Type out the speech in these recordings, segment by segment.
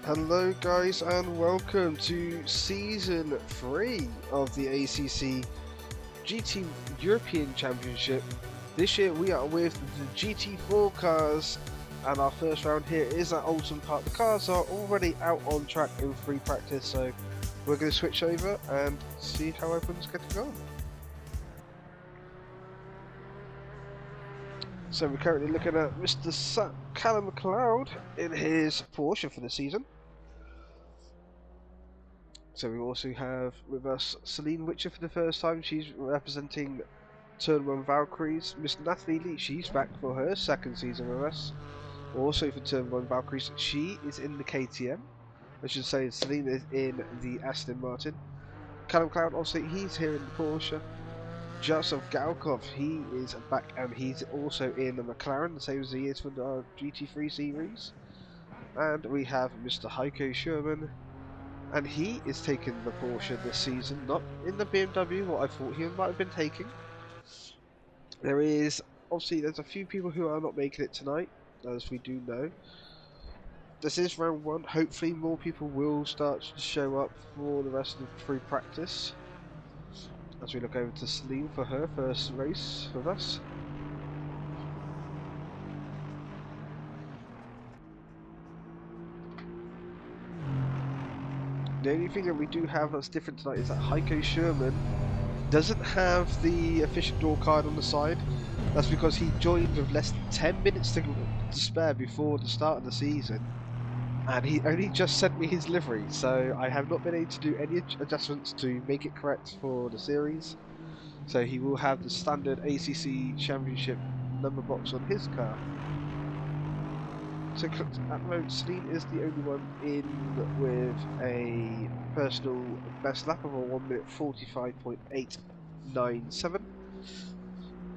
Hello guys and welcome to Season 3 of the ACC GT European Championship. This year we are with the GT4 cars and our first round here is at Oulton Park. The cars are already out on track in free practice, so we're going to switch over and see how everyone's getting on. So we're currently looking at Mr. Callum McLeod in his Porsche for the season. So we also have with us Celine Witcher for the first time. She's representing Turn 1 Valkyries. Miss Natalie Lee, she's back for her second season with us. Also for Turn 1 Valkyries, she is in the KTM. I should say Celine is in the Aston Martin. Callum Cloud, obviously, he's here in the Porsche. Joseph Galkov, he is back and he's also in the McLaren, the same as he is for the GT3 series. And we have Mr. Heiko Sherman. And he is taking the Porsche this season, not in the BMW, what I thought he might have been taking. There's a few people who are not making it tonight, as we do know. This is round 1, hopefully more people will start to show up for the rest of the free practice. As we look over to Celine for her first race with us. The only thing that we do have that's different tonight is that Heiko Sherman doesn't have the official door card on the side. That's because he joined with less than 10 minutes to spare before the start of the season, and he only just sent me his livery, so I have not been able to do any adjustments to make it correct for the series. So he will have the standard ACC Championship number box on his car. So at the moment, Celine is the only one in with a personal best lap of a 1 minute 45.897.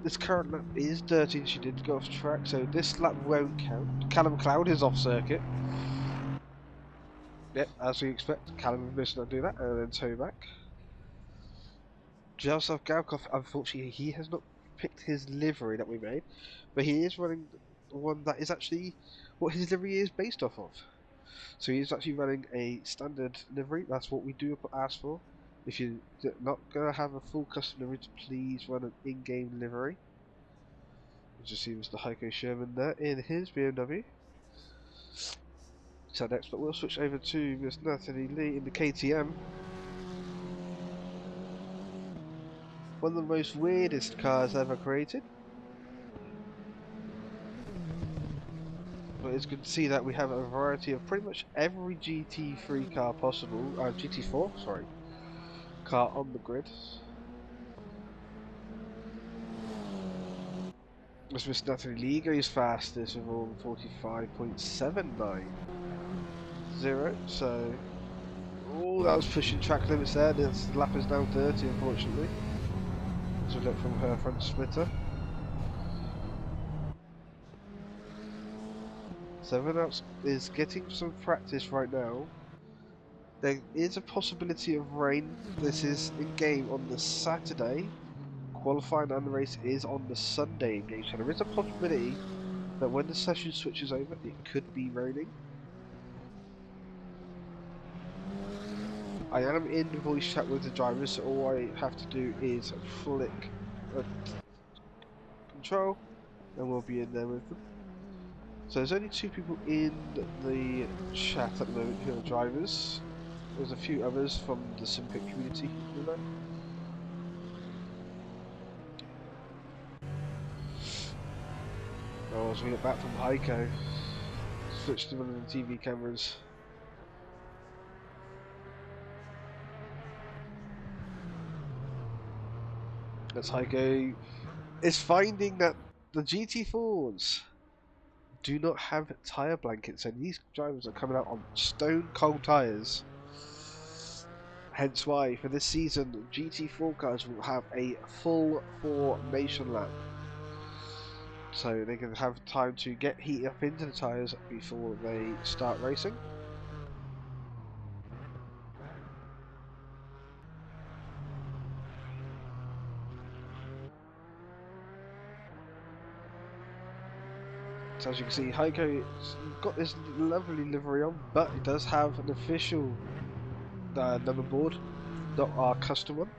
This current lap is dirty and she did go off track, so this lap won't count. Callum Cloud is off circuit. Yep, as we expect, Callum missed not do that and then tow back. Joseph Galkov, unfortunately, he has not picked his livery that we made, but he is running one that is actually what his livery is based off of. So he's actually running a standard livery. That's what we do ask for. If you're not going to have a full custom livery, please run an in-game livery. You just see Mr. Heiko Sherman there in his BMW. So next, but we'll switch over to Miss Natalie Lee in the KTM. One of the most weirdest cars ever created. But it's good to see that we have a variety of pretty much every GT3 car possible, GT4, sorry, car on the grid. As Miss Natalie Lee goes fastest with all 45.790. So, oh, that was pushing track limits there. This lap is now dirty, unfortunately. As we look from her front splitter. So everyone else is getting some practice right now. There is a possibility of rain. This is in game on the Saturday. Qualifying and the race is on the Sunday in game. So there is a possibility that when the session switches over, it could be raining. I am in voice chat with the drivers, so all I have to do is flick control and we'll be in there with them. So there's only 2 people in the chat at the moment who are drivers. There's a few others from the Simpit community who do that. Oh, as we get back from Heiko, switch to one of the TV cameras. As Heiko is finding that the GT4s do not have tyre blankets, and these drivers are coming out on stone cold tyres. Hence why, for this season, GT4 cars will have a full formation lap. So they can have time to get heat up into the tyres before they start racing. So as you can see, Heiko's got this lovely livery on, but it does have an official number board, not our custom one.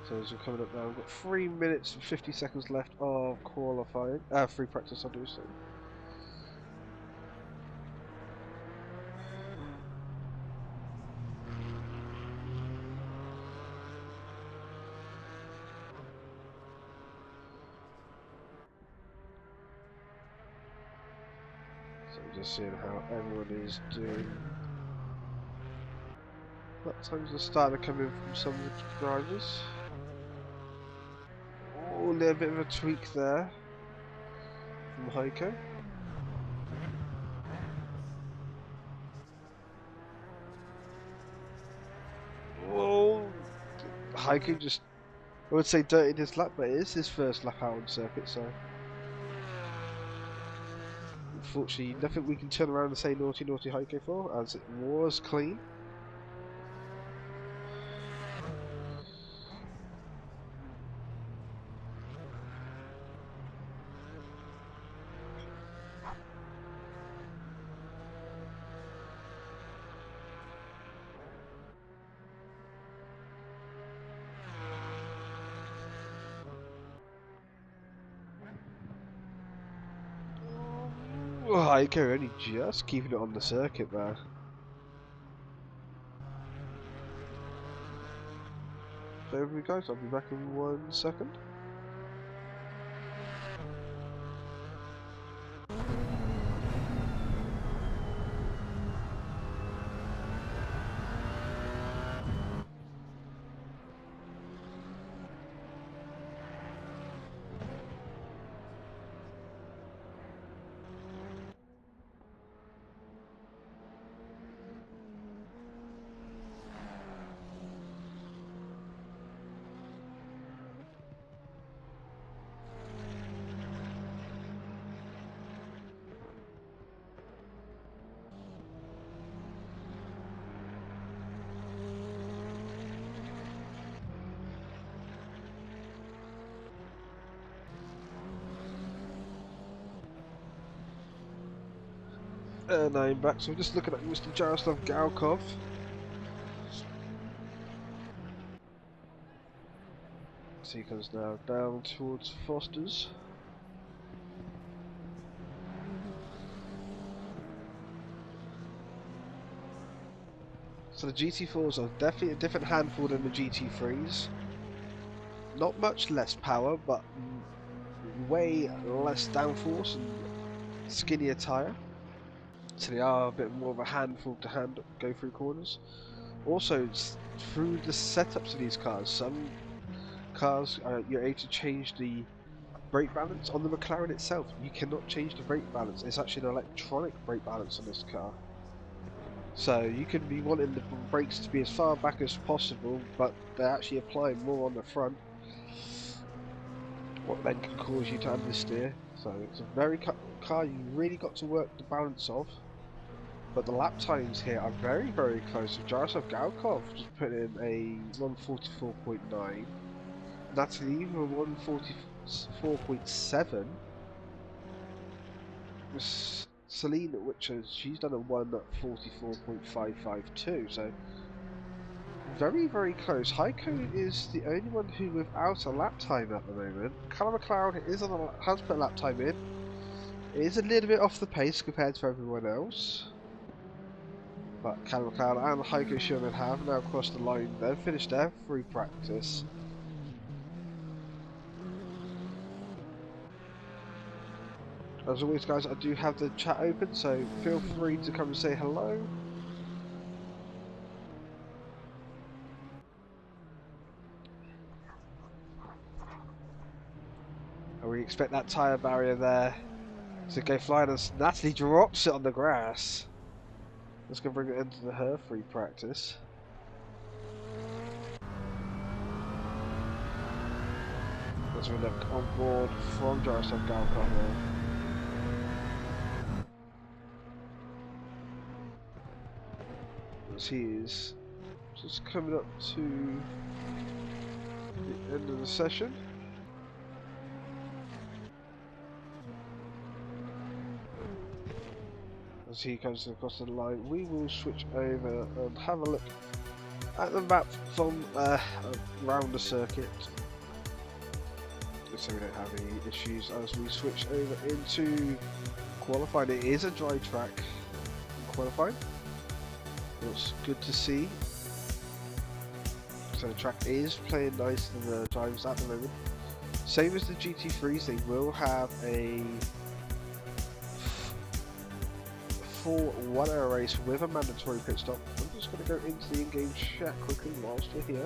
So as we're coming up now, we've got 3 minutes and 50 seconds left of qualifying, free practice, I do say. So just seeing how everyone is doing. Lap times are starting to come in from some of the drivers. Oh, a little bit of a tweak there from Heiko. Oh, Heiko just, I would say, dirtied his lap, but it is his first lap out on circuit, so unfortunately nothing we can turn around and say naughty naughty Heiko for, as it was clean. Oh, Heiko only just keeping it on the circuit there. There we go, so I'll be back in 1 second. And I'm back, so we're just looking at Mr. Jaroslav Galkov. So he comes now down towards Foster's. So the GT4s are definitely a different handful than the GT3s. Not much less power, but way less downforce and skinnier tyre. So they are a bit more of a handful to go through corners. Also, through the setups of these cars, some cars you're able to change the brake balance. On the McLaren itself, you cannot change the brake balance. It's actually an electronic brake balance on this car. So you can be wanting the brakes to be as far back as possible, but they're actually applying more on the front, what then can cause you to understeer. So it's a very car you really got to work the balance of. But the lap times here are very, very close. So Jaroslav Galkov just put in a 144.9. Natalie Eva 144.7. Celine, she's done a 144.552. So very, very close. Heiko is the only one who without a lap time at the moment. Callum McLeod has put a lap time in. It is a little bit off the pace compared to everyone else. But Callum McLeod and Heiko Sherman have now crossed the line. They've finished their free practice. As always, guys, I do have the chat open, so feel free to come and say hello. And we expect that tyre barrier there to go flying as Natalie drops it on the grass. That's going to bring it into her free practice. As we look on board from Jaroslav Galkov now. As he is just coming up to the end of the session. As he comes across the line, we will switch over and have a look at the map from around the circuit, so we don't have any issues as we switch over into qualifying. It is a dry track in qualifying. It's good to see. So the track is playing nice in the drives at the moment. Same as the GT3s, they will have a full 1 hour race with a mandatory pit stop. I'm just going to go into the in-game chat quickly whilst we're here.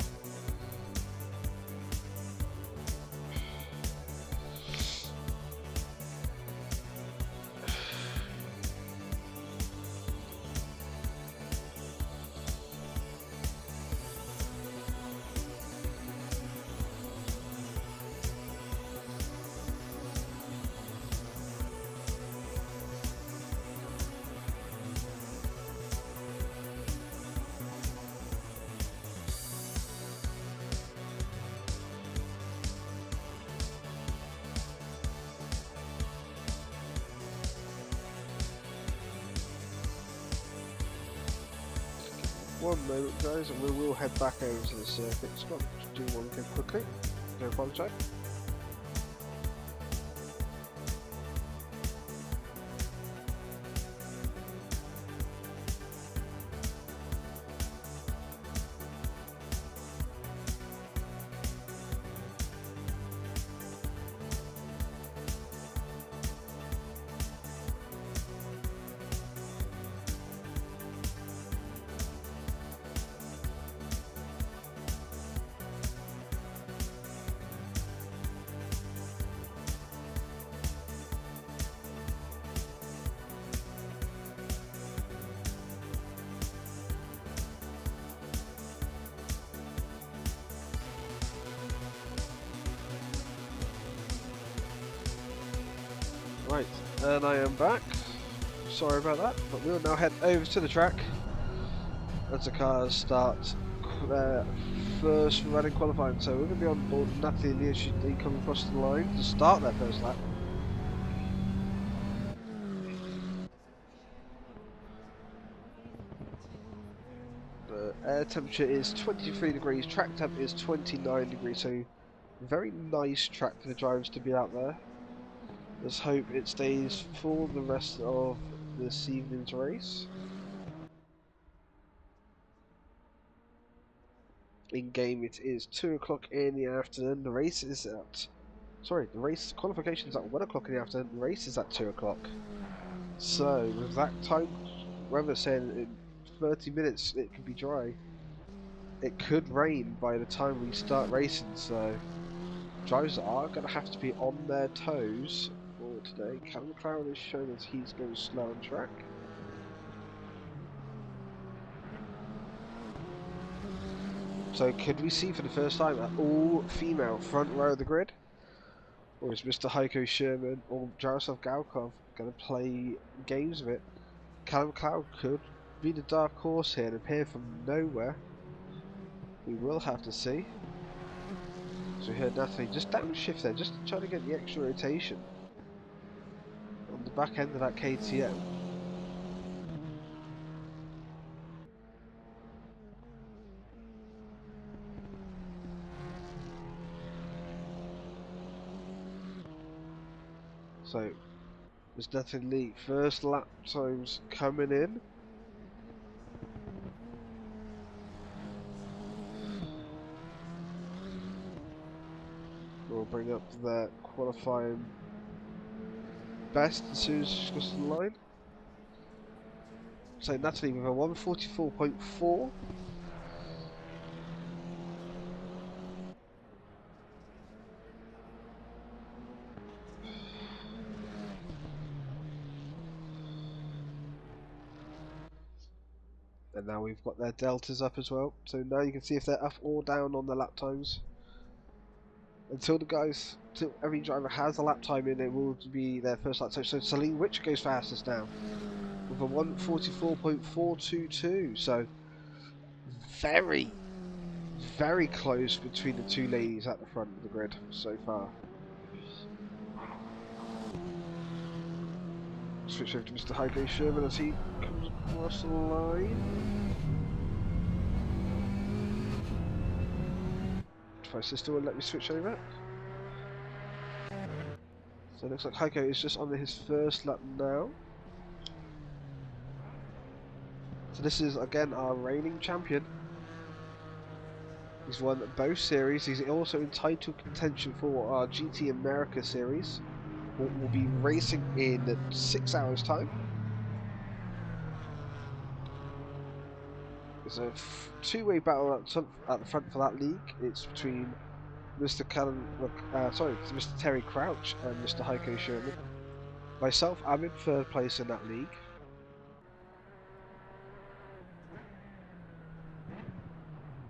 One moment guys, and we will head back over to the circuit. Just got to do one thing quickly. No apologise. Right, and I am back. Sorry about that, but we'll now head over to the track as the cars start their first running qualifying. So we're going to be on board Natalie and Leah should they come across the line to start their first lap. The air temperature is 23 degrees, track temp is 29 degrees, so very nice track for the drivers to be out there. Let's hope it stays for the rest of this evening's race. In game it is 2 o'clock in the afternoon. The race is at... Sorry, the race qualification is at 1 o'clock in the afternoon. The race is at 2 o'clock. So, with that time, weather saying in 30 minutes it could be dry. It could rain by the time we start racing, so drivers are going to have to be on their toes for today. Callum McLaren has shown us he's going slow on track. So could we see for the first time an all-female front row of the grid? Or is Mr. Heiko Sherman or Jaroslav Galkov going to play games of it? Callum McLaren could be the dark horse here and appear from nowhere. We will have to see. So we heard Natalie just downshift there, just trying to get the extra rotation on the back end of that KTM. So there's definitely first lap times coming in. We'll bring up the qualifying best as soon as she goes to the line. So Natalie with a 144.4. And now we've got their deltas up as well. So now you can see if they're up or down on the lap times. Until every driver has a lap time in, it will be their first lap time. So Celine, which goes fastest now? With a 144.422. So very, very close between the two ladies at the front of the grid so far. Switch over to Mr. Heiko Sherman as he comes across the line. If my sister will let me switch over. So it looks like Heiko is just on his first lap now. So this is again our reigning champion. He's won both series. He's also in title contention for our GT America series. We'll be racing in 6 hours time. There's a two-way battle at the front for that league. It's between Mr. Mr. Terry Crouch and Mr. Heiko Sherman. Myself, I'm in third place in that league.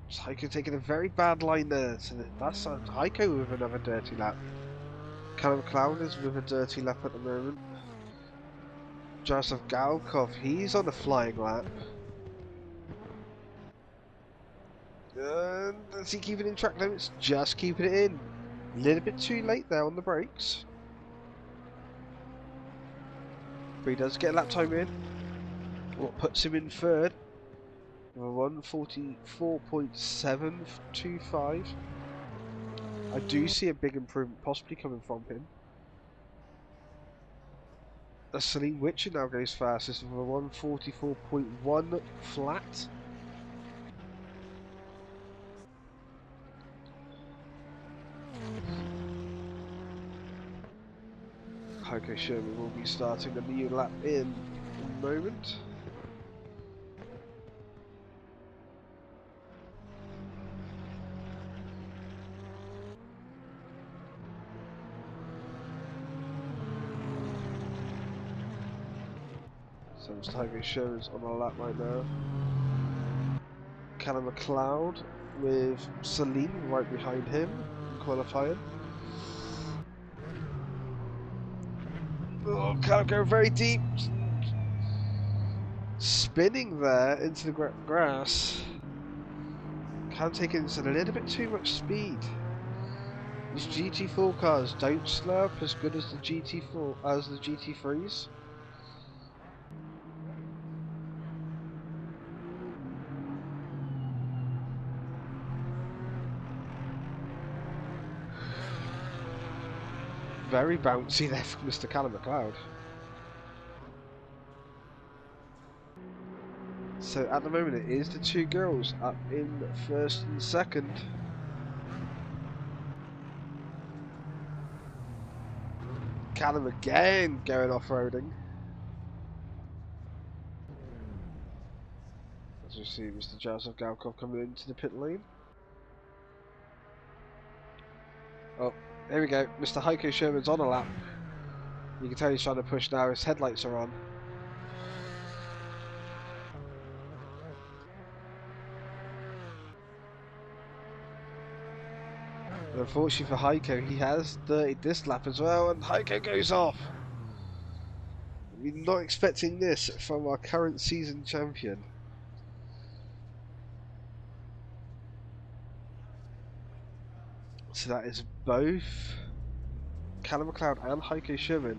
Heiko taking a very bad line there. So that's Heiko with another dirty lap. Callum Clown is with a dirty lap at the moment. Joseph Galkov, he's on a flying lap. And is he keeping in track limits? Just keeping it in. A little bit too late there on the brakes. But he does get a lap time in. What puts him in third. 144.725. I do see a big improvement possibly coming from him. Celine Witcher now goes fastest with a 144.1 flat. Heiko Sherman will be starting a new lap in a moment. So Mr. Heiko Sherman's on a lap right now. Callum McLeod with Celine right behind him in qualifying. Oh, Callum going very deep. Spinning there into the grass. Callum taking a little bit too much speed. These GT4 cars don't slow up as good as the GT3s. Very bouncy there for Mr. Callum McLeod. So at the moment it is the two girls up in first and second. Callum again going off-roading. As we see Mr. Joseph Galkov coming into the pit lane. Oh, here we go. Mr. Heiko Sherman's on a lap. You can tell he's trying to push now. His headlights are on. And unfortunately for Heiko, he has dirtied this lap as well, and Heiko goes off. We're not expecting this from our current season champion. So that is both Callum McLeod and Heiko Sherman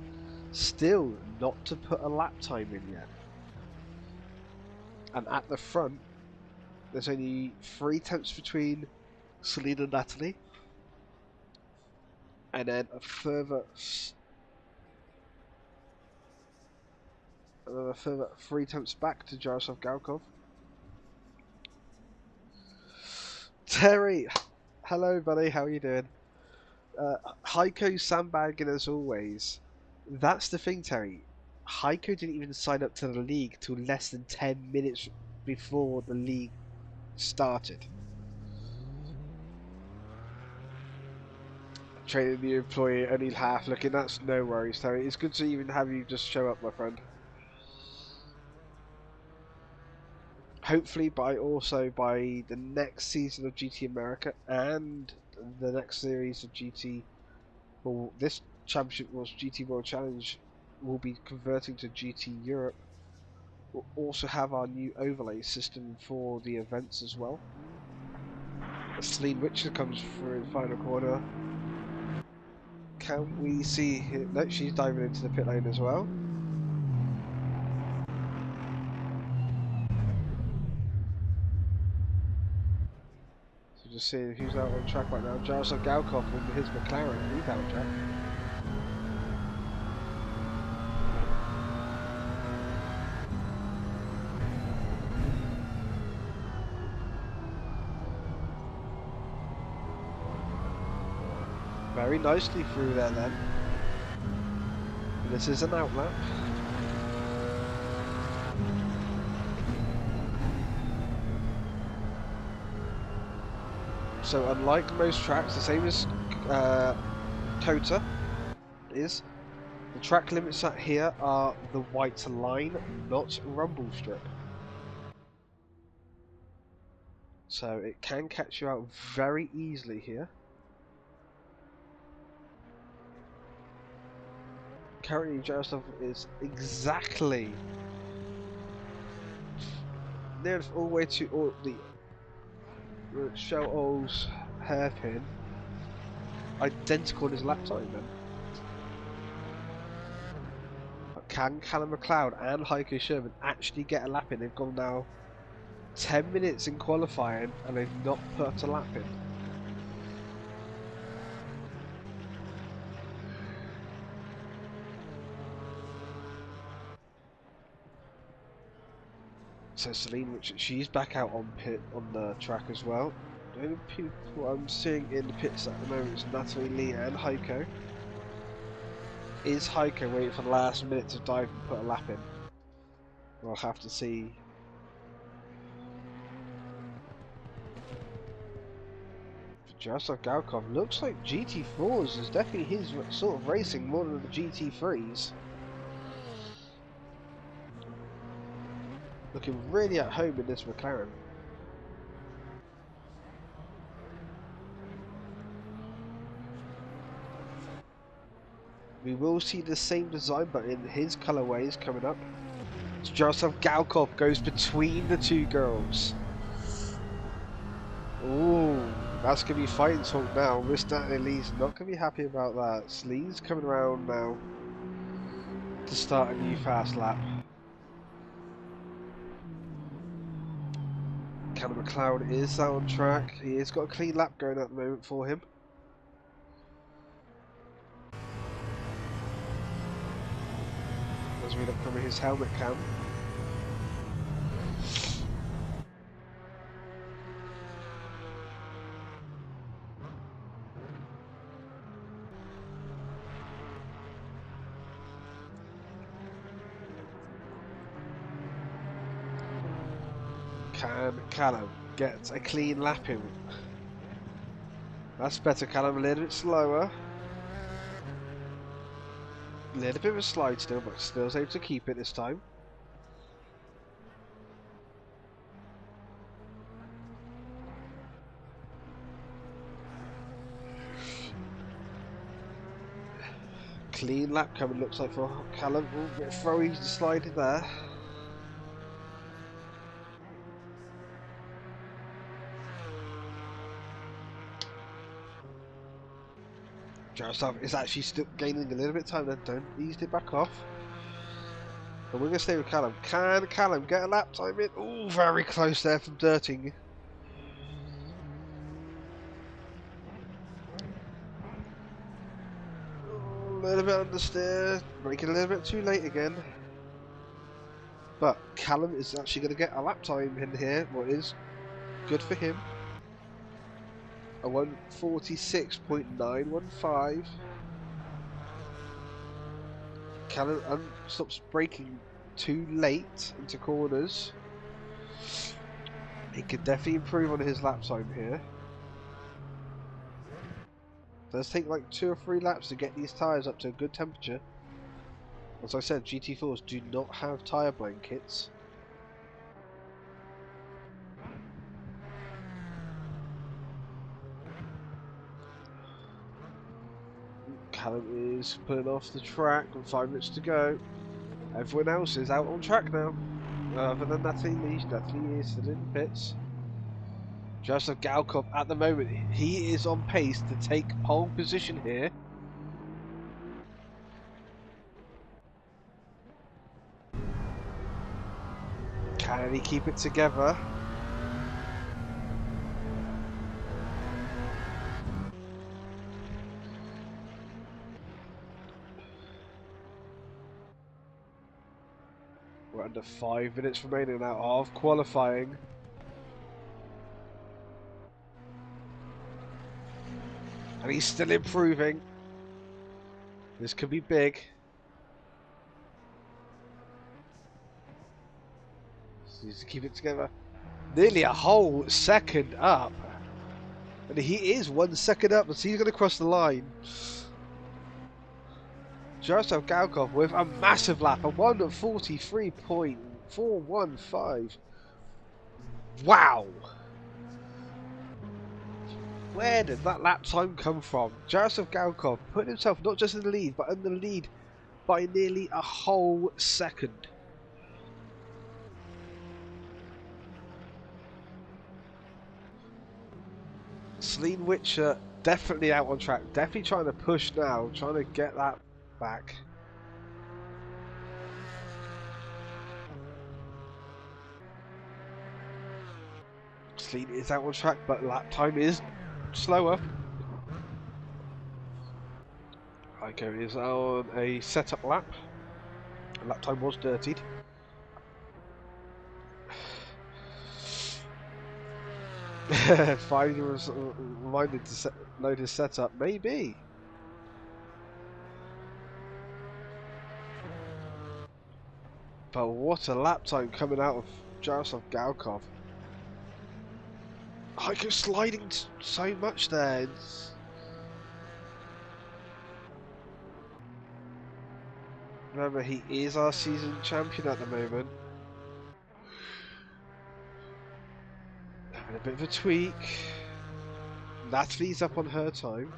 still not to put a lap time in yet. And at the front, there's only 3 tenths between Celine and Natalie. And then a further 3 tenths back to Jaroslav Galkov. Terry, hello buddy, how are you doing? Heiko sandbagging as always. That's the thing, Terry. Heiko didn't even sign up to the league till less than 10 minutes before the league started. Training the employee, only half looking. That's no worries, Terry. It's good to even have you just show up, my friend. Hopefully, by the next season of GT America and the next series of GT, well, this championship was GT World Challenge, will be converting to GT Europe. We'll also have our new overlay system for the events as well. Celine Richard comes through the final corner. Can we see her? No, she's diving into the pit lane as well. So just seeing who's out on track right now. Jaroslav Galkov in his McLaren. He's out on track. Very nicely through there then. And this is an outlap. So unlike most tracks, the same as Kota is, the track limits out here are the white line, not rumble strip. So it can catch you out very easily here. Currently Jaroslav is exactly near all the way to the Shell-O's hairpin, identical in his lap time then. But can Callum McLeod and Heiko Sherman actually get a lap in? They've gone now 10 minutes in qualifying and they've not put a lap in. So Celine, she's back out on the track as well. The only people I'm seeing in the pits at the moment is Natalie Lee and Heiko. Is Heiko waiting for the last minute to dive and put a lap in? We'll have to see. Jaroslav Galkov looks like GT4s is definitely his sort of racing more than the GT3s. Looking really at home in this McLaren. We will see the same design but in his colourways coming up. So Jaroslav Galkov goes between the two girls. Ooh, that's going to be fighting talk now. Mr. Elise not going to be happy about that. Celine's coming around now to start a new fast lap. Callum McLeod is out on track. He has got a clean lap going at the moment for him. As we look from his helmet cam. Can Callum get a clean lap in? That's better, Callum. A little bit slower. A little bit of a slide still, but still able to keep it this time. Clean lap coming, looks like, for Callum. Oh, bit throwy to slide it there. Jaroslav is actually still gaining a little bit of time then, don't ease it back off. And we're going to stay with Callum. Can Callum get a lap time in? Oh, very close there from Dirting. Oh, a little bit understeer, braking a little bit too late again. But Callum is actually going to get a lap time in here, what is good for him. A 1:46.915. Callum stops braking too late into corners. He could definitely improve on his lap time here. Does take like 2 or 3 laps to get these tyres up to a good temperature. As I said, GT4s do not have tyre blankets. Callum is pulling off the track with 5 minutes to go. Everyone else is out on track now. Other than Natalie Lee is still in the pits. Joseph Galkov at the moment, he is on pace to take pole position here. Can he keep it together? We're under 5 minutes remaining now of qualifying. And he's still improving. This could be big. He needs to keep it together. Nearly a whole second up. And he is 1 second up, so he's going to cross the line. Jaroslav Galkov with a massive lap, a 1:43.415. Wow! Where did that lap time come from? Jaroslav Galkov put himself not just in the lead, but in the lead by nearly a whole second. Celine Witcher definitely out on track, definitely trying to push now, trying to get that back. Celine is out on track, but lap time is slower. Heiko is on a setup lap. Lap time was dirtied. Finally was reminded to load his setup, maybe. But what a lap time coming out of Jaroslav Galkov. Heiko sliding so much there. Remember, he is our season champion at the moment. Having a bit of a tweak. Natalie's up on her time.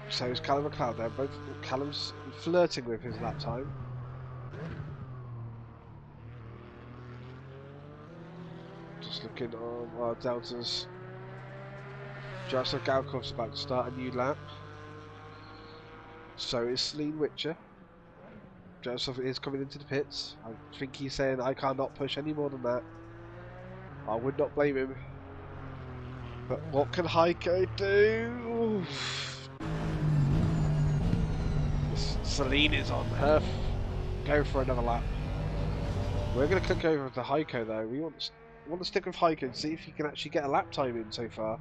So is Callum McLeod there. Both Callum's flirting with his lap time. Just looking on our deltas. Jaroslav Galkov's about to start a new lap. So is Celine Witcher. Jaroslav is coming into the pits. I think he's saying I cannot push any more than that. I would not blame him. But what can Heiko do? Celine is on her. Go for another lap. We're going to click over to Heiko though. We want to stick with Heiko and see if he can actually get a lap time in so far.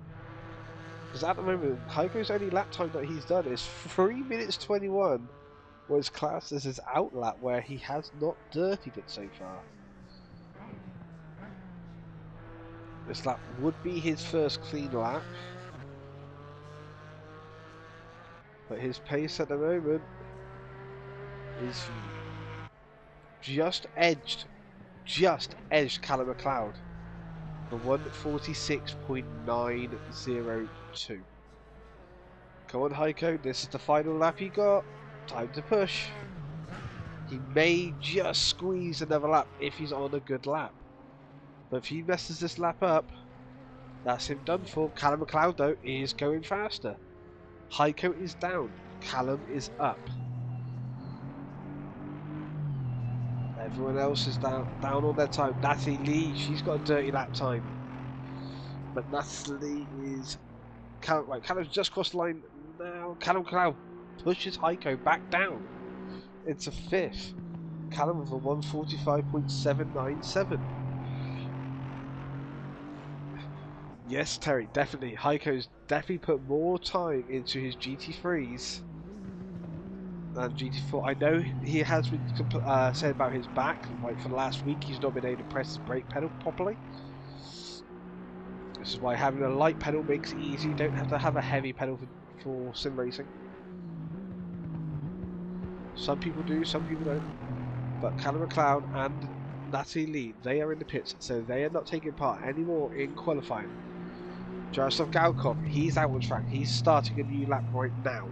Because at the moment, Heiko's only lap time that he's done is 3 minutes 21, was classed as his out lap where he has not dirtied it so far. This lap would be his first clean lap. But his pace at the moment is just edged Callum McLeod. The 1:46.902. Come on, Heiko, this is the final lap you got. Time to push. He may just squeeze another lap if he's on a good lap. But if he messes this lap up, that's him done for. Callum McLeod, though, is going faster. Heiko is down. Callum is up. Everyone else is down on their time. Natalie Lee, she's got a dirty lap time. But Natalie is... Right, Callum's just crossed the line now. Callum McLeod pushes Heiko back down into 5th. Callum with a 1:45.797. Yes, Terry, definitely. Heiko's definitely put more time into his GT3s than GT4. I know he has been said about his back. Like for the last week, he's not been able to press his brake pedal properly. This is why having a light pedal makes it easy. You don't have to have a heavy pedal for sim racing. Some people do, some people don't. But Callum McLeod and Natalie Lee, they are in the pits, so they are not taking part anymore in qualifying. Jaroslav Galkov, he's out on track. He's starting a new lap right now.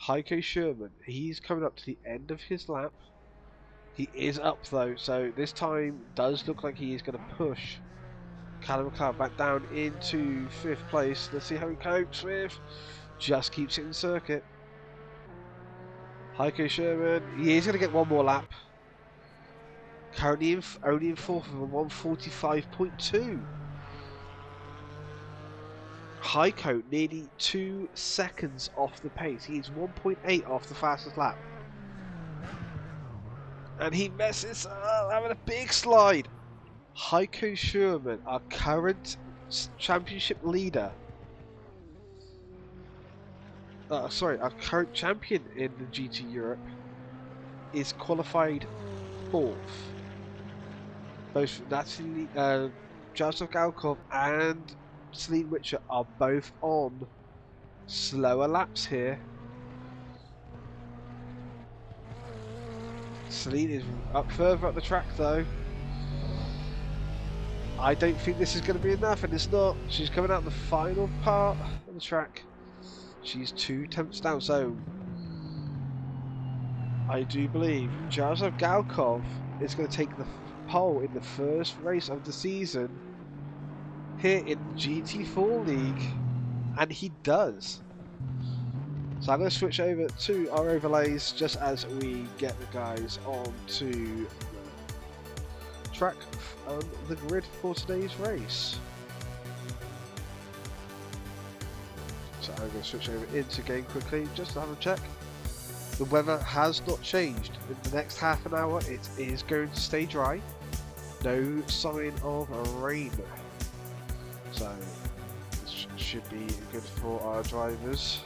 Heiko Sherman, he's coming up to the end of his lap. He is up though, so this time does look like he is going to push Callum McLeod back down into 5th place. Let's see how he copes with. Just keeps it in circuit. Heiko Sherman, he is going to get one more lap. Currently only in 4th with a 1:45.2. Heiko nearly 2 seconds off the pace. He is 1.8 off the fastest lap. And he messes up, having a big slide. Heiko Sherman, our current championship leader. Our current champion in the GT Europe is qualified 4th. Both Natalie, Jaroslav Galkov and Celine Witcher are both on slower laps here. Celine is up further up the track though. I don't think this is going to be enough, and it's not. She's coming out the final part of the track. She's 2 tenths down, so I do believe Jaroslav Galkov is going to take the pole in the first race of the season here in the GT4 League, and he does. So I'm going to switch over to our overlays just as we get the guys onto the track on the grid for today's race. So I'm going to switch over into game quickly just to have a check. The weather has not changed. In the next half an hour it is going to stay dry. No sign of rain. So this should be good for our drivers.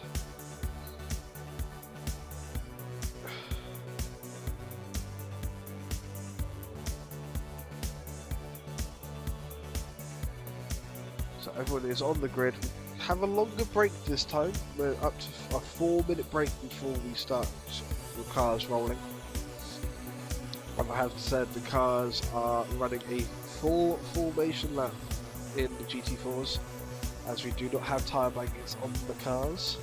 So everyone is on the grid. Have a longer break this time. We're up to a 4-minute break before we start the cars rolling. And I have said the cars are running a full formation lap in the GT4s, as we do not have tyre blankets on the cars.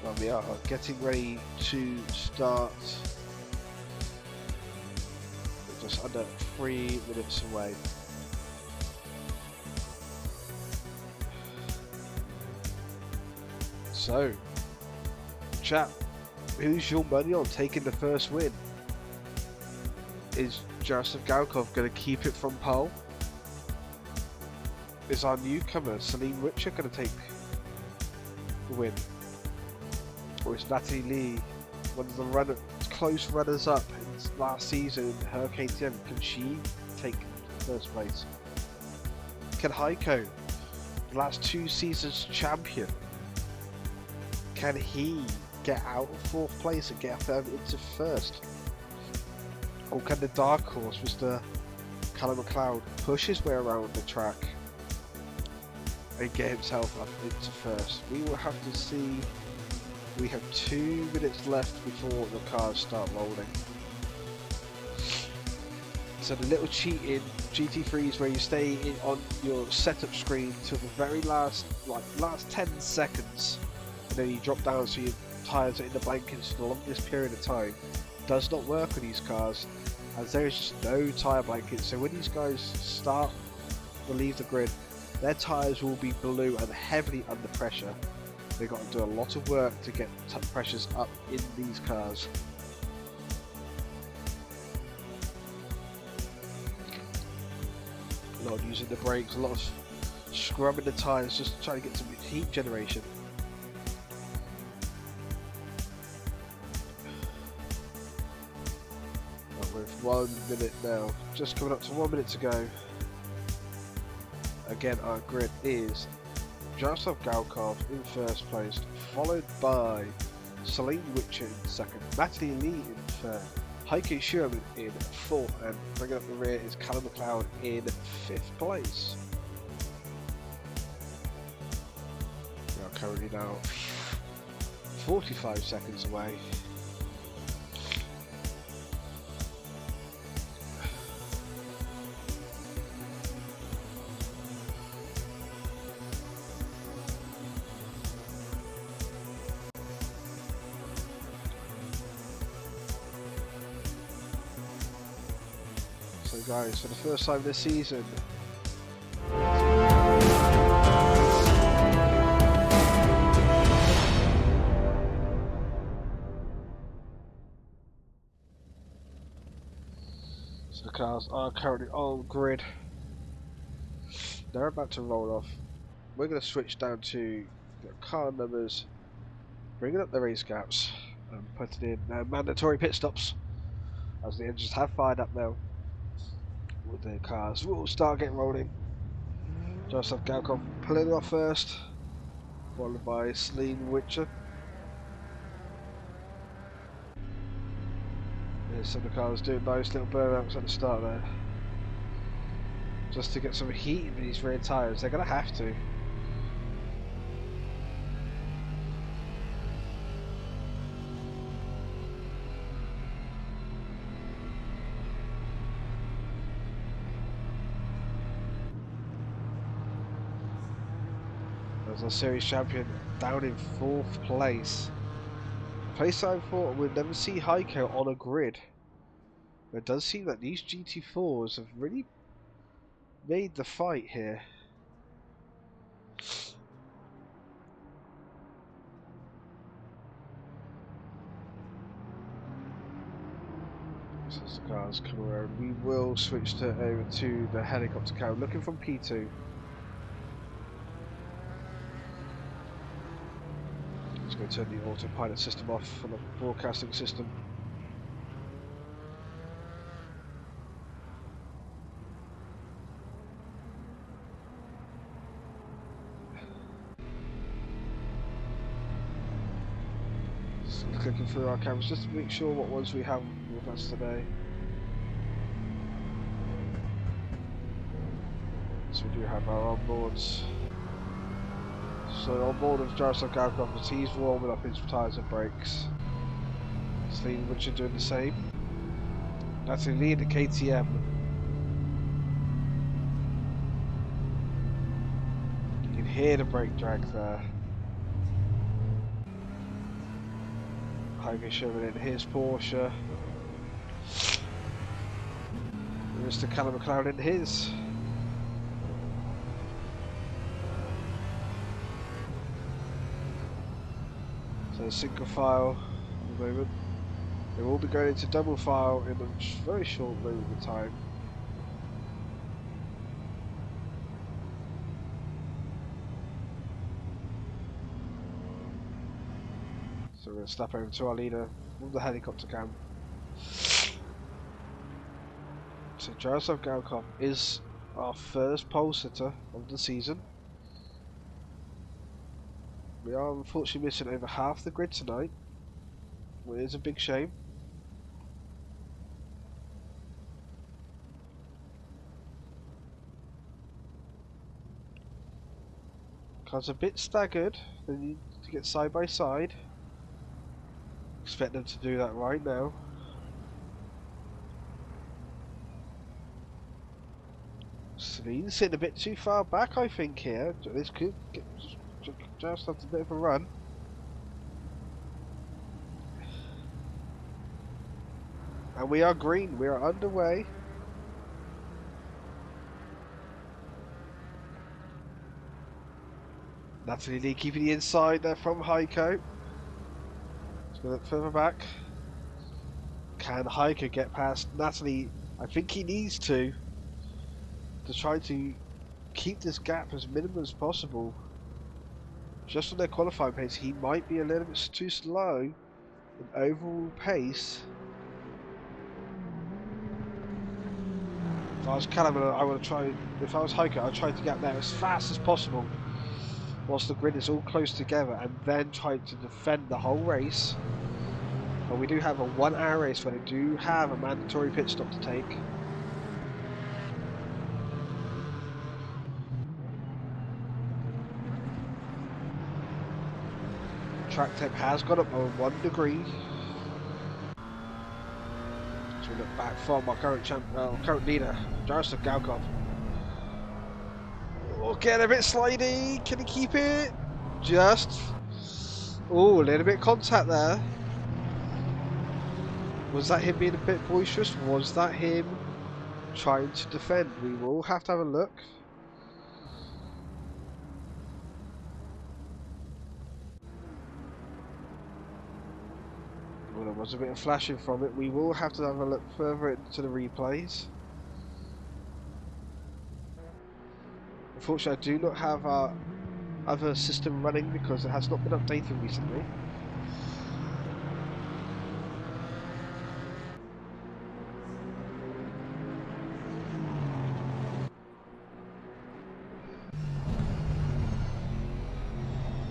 Well, we are getting ready to start. We're just under 3 minutes away. So, chat, who's your money on taking the first win? Is Jaroslav Galkov going to keep it from pole? Is our newcomer Celine Witcher going to take the win? Or is Natalie Lee one of the close runners-up in last season in her KTM? Can she take first place? Can Heiko, the last 2 seasons champion, can he get out of 4th place and get further into 1st? Or can the dark horse, Mr. Callum McLeod, push his way around the track and get himself up into 1st? We will have to see. We have 2 minutes left before the cars start rolling. So the little cheat in GT3s where you stay on your setup screen till the very last 10 seconds, and then you drop down so your tyres are in the blankets for the longest period of time, does not work on these cars, as there is just no tyre blankets. So when these guys start to leave the grid, their tyres will be blue and heavily under pressure. They've got to do a lot of work to get pressures up in these cars. A lot of using the brakes, a lot of scrubbing the tyres, just trying to get some heat generation. With 1 minute now, just coming up to 1 minute to go. Again, our grid is Jaroslav Galkov in 1st place, followed by Celine Witcher in 2nd, Natalie Lee in 3rd, Heiko Sherman in 4th, and bringing up the rear is Callum McLeod in 5th place. We are currently now 45 seconds away. So guys, for the first time this season, so the cars are currently on grid. They're about to roll off. We're going to switch down to the car numbers, bringing up the race gaps and putting in mandatory pit stops as the engines have fired up now. With the cars will start getting rolling. Joseph Galkov pulling off first, followed by Celine Witcher. There's some of the cars doing nice little burnouts at the start there. Just to get some heat in these rear tyres, they're going to have to. As our series champion down in 4th place. A place I thought we'd never see Heiko on a grid. It does seem that these GT4s have really made the fight here. As the cars come around, we will switch over to the helicopter cam, looking from P2. Just going to turn the autopilot system off on the broadcasting system. Just clicking through our cameras just to make sure what ones we have with us today. So we do have our onboards. So on board of Jaroslav Galkov, as he's warming up his tyres and brakes. Celine Witcher doing the same. Natalie Lee in the KTM. You can hear the brake drag there. Heiko showing in his Porsche. Mr. Callum McLaren in his. So single file at the moment. They will be going into double file in a very short moment of time. So we're going to snap over to our leader with the helicopter cam. So Jaroslav Galkov is our first pole sitter of the season. We are unfortunately missing over half the grid tonight, which is a big shame. Cars a bit staggered, they need to get side by side. Expect them to do that right now. Celine's sitting a bit too far back, I think, here. This could just have a bit of a run. And we are green, we are underway. Natalie Lee keeping the inside there from Heiko. Let's go a bit further back. Can Heiko get past Natalie? I think he needs to try to keep this gap as minimum as possible. Just on their qualifying pace, he might be a little bit too slow in overall pace. If I was Callum, I would have tried. If I was Heiko, I'd try to get there as fast as possible, whilst the grid is all close together, and then try to defend the whole race. But we do have a 1 hour race where they do have a mandatory pit stop to take. Track temp has gone up by 1 degree. So we look back from our current leader, Jaroslav Galkov. Oh, getting a bit slidey. Can he keep it? Just. Oh, a little bit of contact there. Was that him being a bit boisterous? Was that him trying to defend. We will have to have a look. Well, there was a bit of flashing from it. We will have to have a look further into the replays. Unfortunately, I do not have our other system running because it has not been updated recently.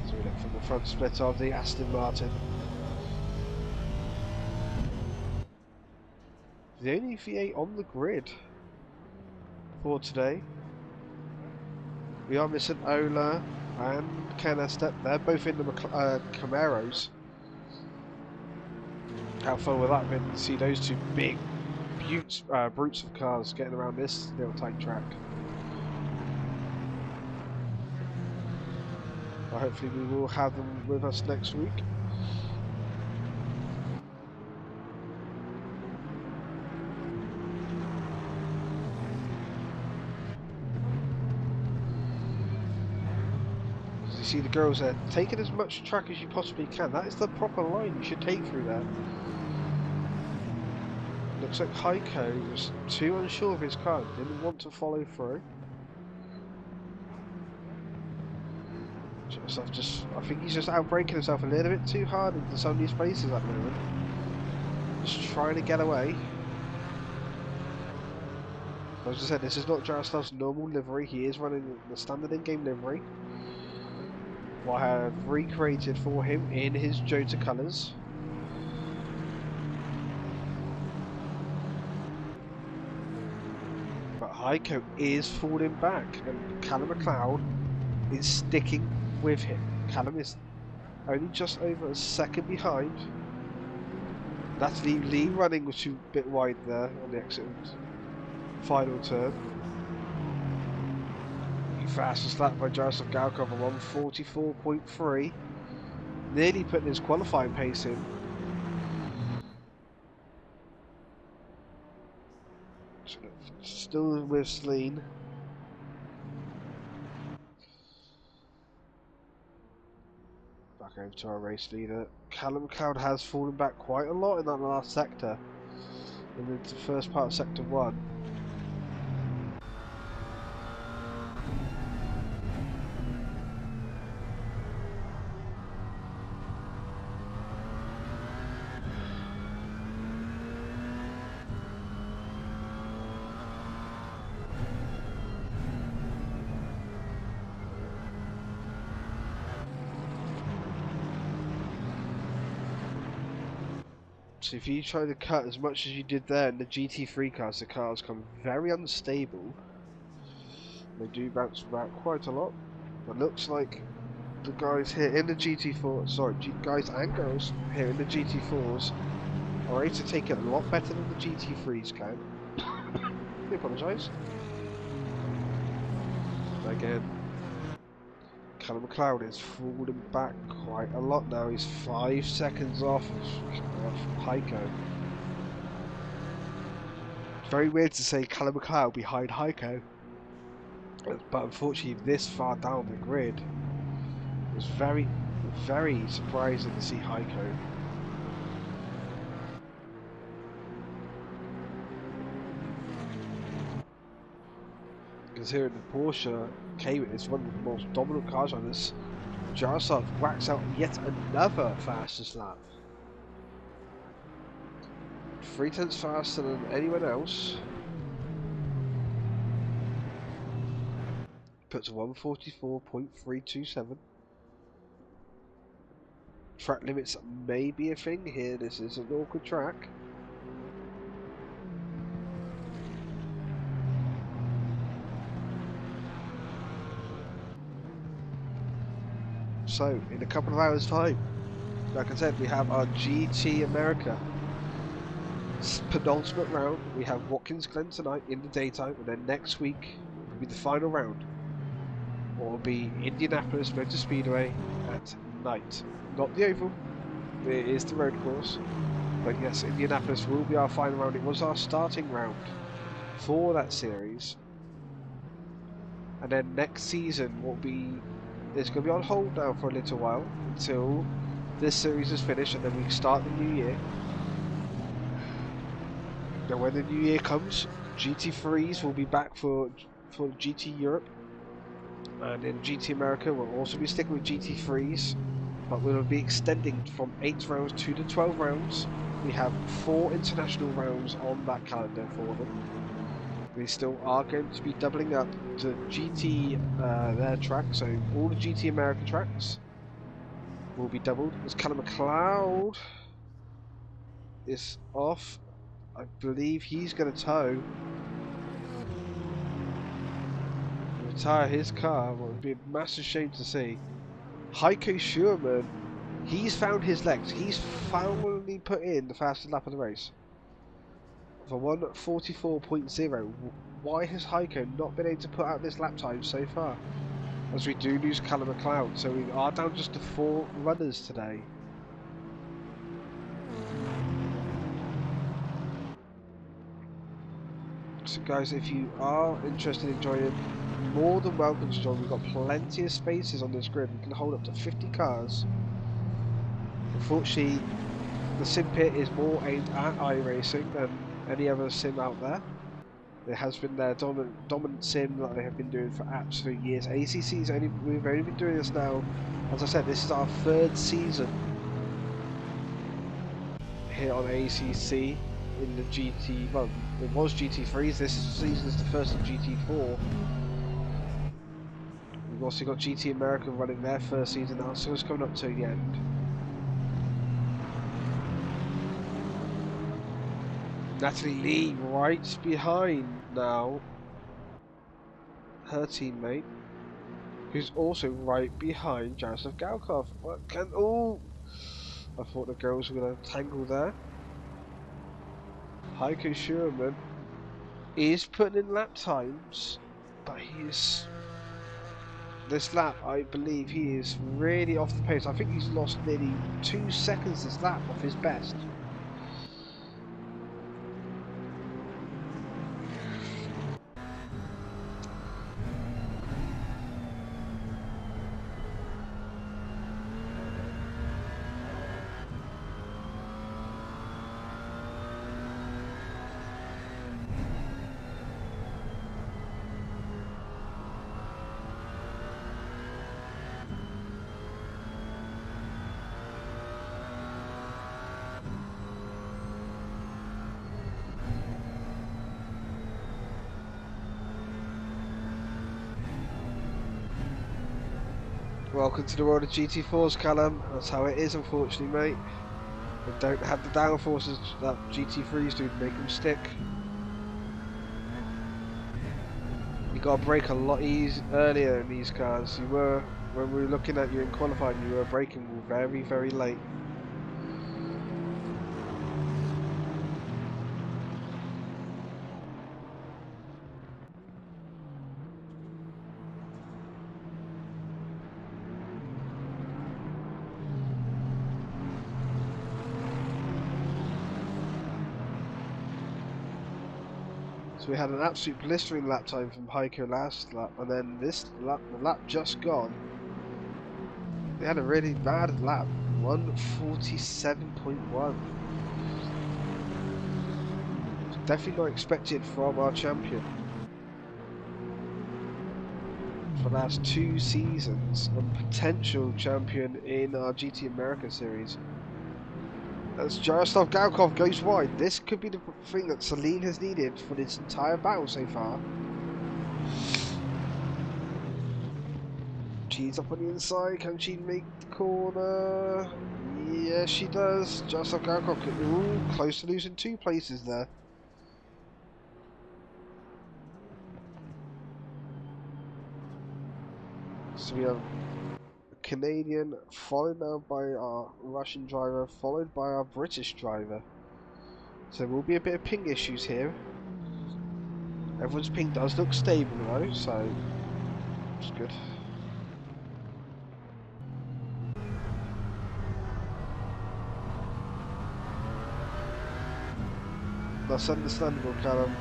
So we look from the front split of the Aston Martin. The only V8 on the grid for today. We are missing Ola and Ken Estep. They're both in the Camaros. How fun would that have been to see those two big brutes of cars getting around this little tight track? Well, hopefully we will have them with us next week. As you see the girls there, taking as much track as you possibly can. That is the proper line you should take through there. Looks like Heiko was too unsure of his car, didn't want to follow through. I think he's just outbraking himself a little bit too hard into some of these places at the moment. Just trying to get away. As I said, this is not Jaroslav's normal livery. He is running the standard in-game livery, what I have recreated for him in his Jota colours. But Heiko is falling back, and Callum McLeod is sticking with him. Callum is only just over a second behind. That's Lee running was too bit wide there on the exit final turn. The fastest lap by Jaroslav Galkov on 1:44.3. Nearly putting his qualifying pace in. Still with Celine. Back over to our race leader. Callum McLeod has fallen back quite a lot in that last sector. In the first part of sector 1. So if you try to cut as much as you did there in the GT3 cars, the cars come very unstable. They do bounce about quite a lot. But looks like the guys here in the GT4, sorry, guys and girls here in the GT4s are able to take it a lot better than the GT3s can. I apologise. Again, Callum McLeod is falling back quite a lot now. He's 5 seconds off Heiko. It's very weird to say Callum McLeod behind Heiko, but unfortunately this far down the grid, it was very, very surprising to see Heiko. Because here in the Porsche Cayman is one of the most dominant cars on this. Jaroslav whacks out yet another fastest lap. 3/10 faster than anyone else. Puts 1:44.327. Track limits may be a thing here. This is an awkward track. So, in a couple of hours' time, like I said, we have our GT America penultimate round. We have Watkins Glen tonight in the daytime, and then next week will be the final round. Or will be Indianapolis Motor Speedway at night. Not the oval, it is the road course. But yes, Indianapolis will be our final round. It was our starting round for that series. And then next season will be, it's going to be on hold now for a little while until this series is finished, and then we start the new year. And when the new year comes, GT3s will be back for GT Europe, and in GT America we'll also be sticking with GT3s, but we'll be extending from 8 rounds to the 12 rounds. We have 4 international rounds on that calendar for them. We still are going to be doubling up the GT their track, so all the GT America tracks will be doubled. As Callum McLeod is off, I believe he's going to tow. Retire his car. What would be a massive shame to see. Heiko Schurman, he's found his legs. He's finally put in the fastest lap of the race. For 1:44.0. Why has Heiko not been able to put out this lap time so far? As we do lose Callum McLeod, so we are down just to 4 runners today. So guys, if you are interested in joining, more than welcome to join. We've got plenty of spaces on this grid. We can hold up to 50 cars. Unfortunately, the Simpit is more aimed at iRacing than any other sim out there. It has been their dominant sim that they have been doing for absolute years. ACC's we've only been doing this now. As I said, this is our 3rd season here on ACC in the GT. Well, it was GT3s. This season is the first of GT4. We've also got GT America running their first season now, so it's coming up to the end. Natalie Lee right behind now her teammate, who's also right behind Jaroslav Galkov. Oh! I thought the girls were going to tangle there. Heiko Schurman is putting in lap times, but this lap, I believe he is really off the pace. I think he's lost nearly 2 seconds this lap off his best. Welcome to the world of GT4s, Callum. That's how it is, unfortunately, mate. They don't have the downforces that GT3s do to make them stick. You got to brake a lot earlier in these cars. You were, when we were looking at you in qualifying, you were braking very, very late. So we had an absolute blistering lap time from Heiko last lap, and then this lap, the lap just gone, they had a really bad lap, 1:47.1. Definitely not expected from our champion. For the last 2 seasons, and potential champion in our GT America series. As Jaroslav Galkov goes wide, this could be the thing that Celine has needed for this entire battle so far. She's up on the inside, can she make the corner? Yes, she does. Jaroslav Galkov, ooh, close to losing 2 places there. So we have a Canadian, followed now by our Russian driver, followed by our British driver. So there will be a bit of ping issues here. Everyone's ping does look stable though, so it's good. That's understandable, Callum.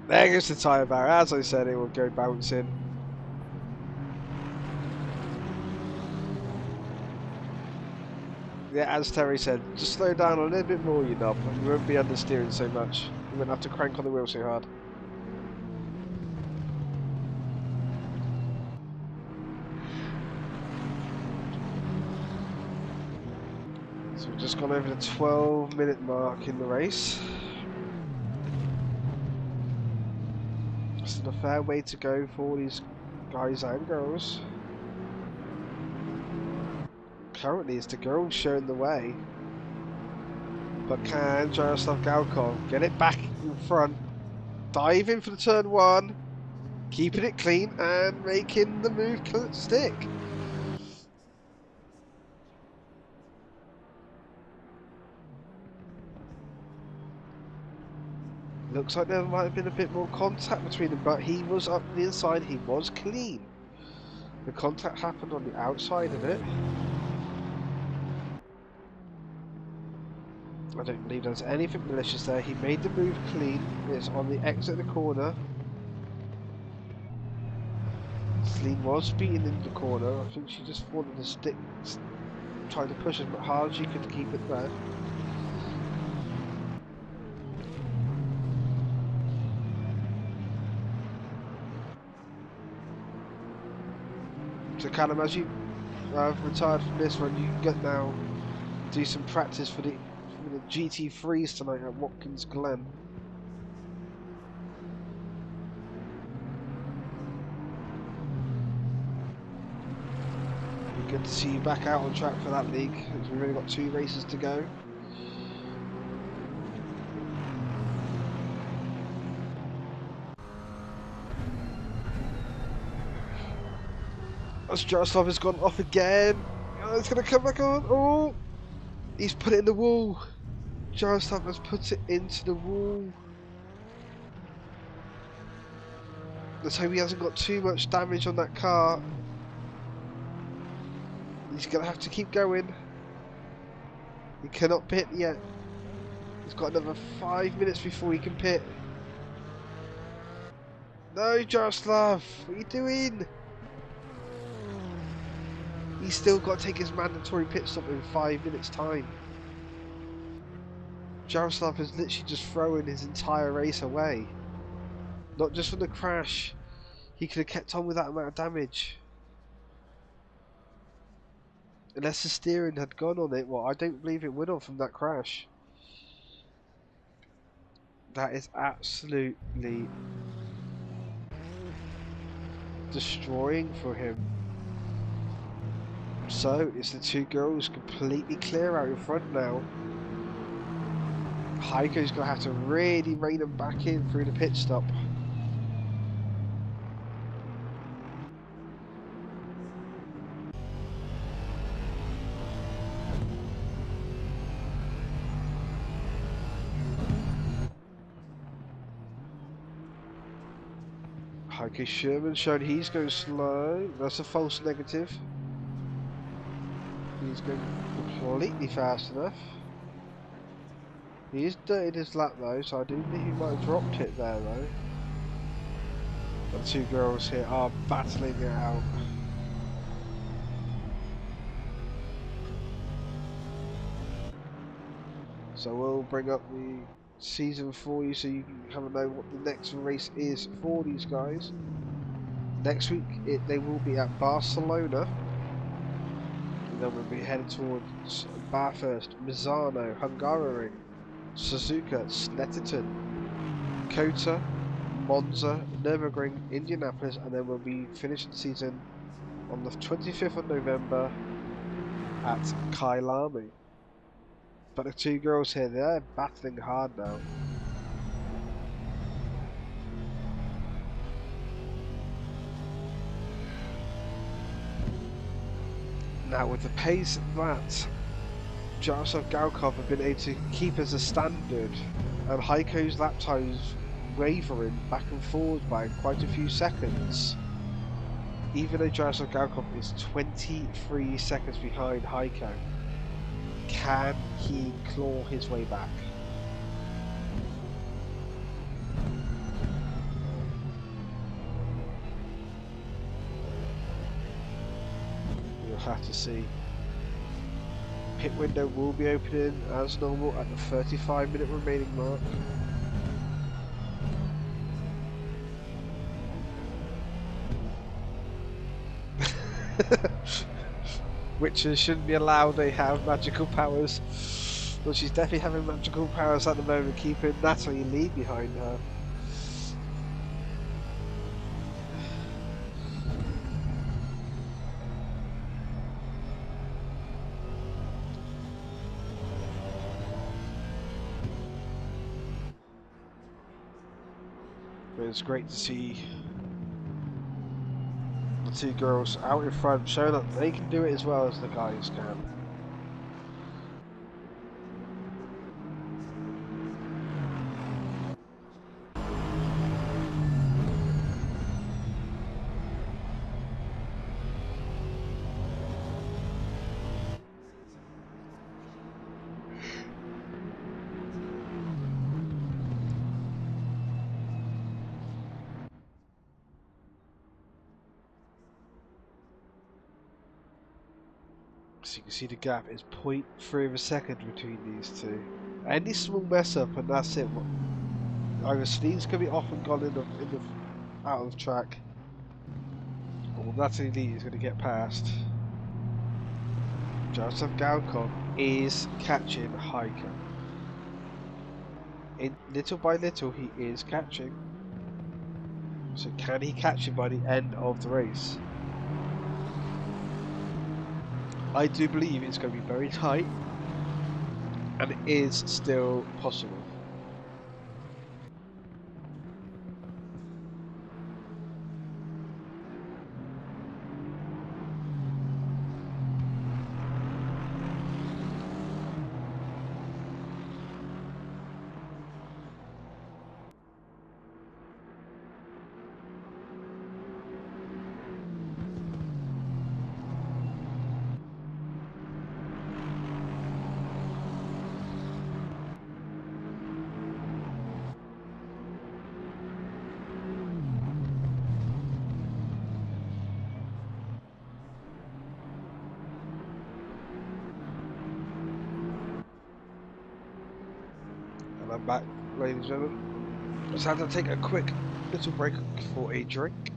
There goes the tyre barrier. As I said, it will go bouncing. Yeah, as Terry said, just slow down a little bit more, you knob. You won't be understeering so much. You won't have to crank on the wheel so hard. So we've just gone over the 12-minute mark in the race. Still a fair way to go for all these guys and girls. Currently it's the girls showing the way. But can Jaroslav Galkov get it back in front? Dive in for the turn one. Keeping it clean and making the move stick. Looks like there might have been a bit more contact between them, but he was up the inside, he was clean. The contact happened on the outside of it. I don't believe there's anything malicious there. He made the move clean. It's on the exit of the corner. Celine was beaten in the corner. I think she just wanted the stick, trying to push as hard as she could to keep it there. So Callum, as you retired from this one, you can get now do some practice for the GT3s tonight at Watkins Glen. Be good to see you back out on track for that league, because we've only got 2 races to go. As Jaroslav has gone off again. Oh, it's going to come back on. Oh, he's put it in the wall. Jaroslav has put it into the wall. Let's hope he hasn't got too much damage on that car. He's going to have to keep going. He cannot pit yet. He's got another 5 minutes before he can pit. No, Jaroslav, what are you doing? He's still got to take his mandatory pit stop in 5 minutes time. Jaroslav has literally just thrown his entire race away. Not just from the crash, he could have kept on with that amount of damage. Unless the steering had gone on it, well, I don't believe it would have from that crash. That is absolutely destroying for him. So, it's the 2 girls completely clear out in front now. Heiko's going to have to really rein them back in through the pit stop. Heiko Sherman showed he's going slow. That's a false negative. He's going completely fast enough. He is dirtied his lap though, so I do think he might have dropped it there though. The 2 girls here are battling it out. So we'll bring up the season for you so you can have a know what the next race is for these guys. Next week they will be at Barcelona. And then we'll be headed towards Bathurst, Misano, Hungaroring, Suzuka, Snetterton, Kota, Monza, Nürburgring, Indianapolis, and then we'll be finishing the season on the 25th of November at Kyalami. But the 2 girls here, they're battling hard now. Now with the pace that Jaroslav Galkov have been able to keep as a standard, and Heiko's lap times wavering back and forward by quite a few seconds, even though Jaroslav Galkov is 23 seconds behind Heiko, can he claw his way back? have to see. Pit window will be opening as normal at the 35-minute remaining mark. Witches shouldn't be allowed, they have magical powers. Well, she's definitely having magical powers at the moment, keeping Natalie Lee behind her. But it's great to see the two girls out in front, showing that they can do it as well as the guys can. So you can see the gap is 0.3 of a second between these two. Any small mess up and that's it. Either Celine's going to be off and gone in the out of track, or Natalie Lee is going to get past. Joseph Galkov is catching Hiker. Little by little he is catching. So can he catch him by the end of the race? I do believe it's going to be very tight, and it is still possible. And I'm back, ladies and gentlemen. Just had to take a quick little break for a drink.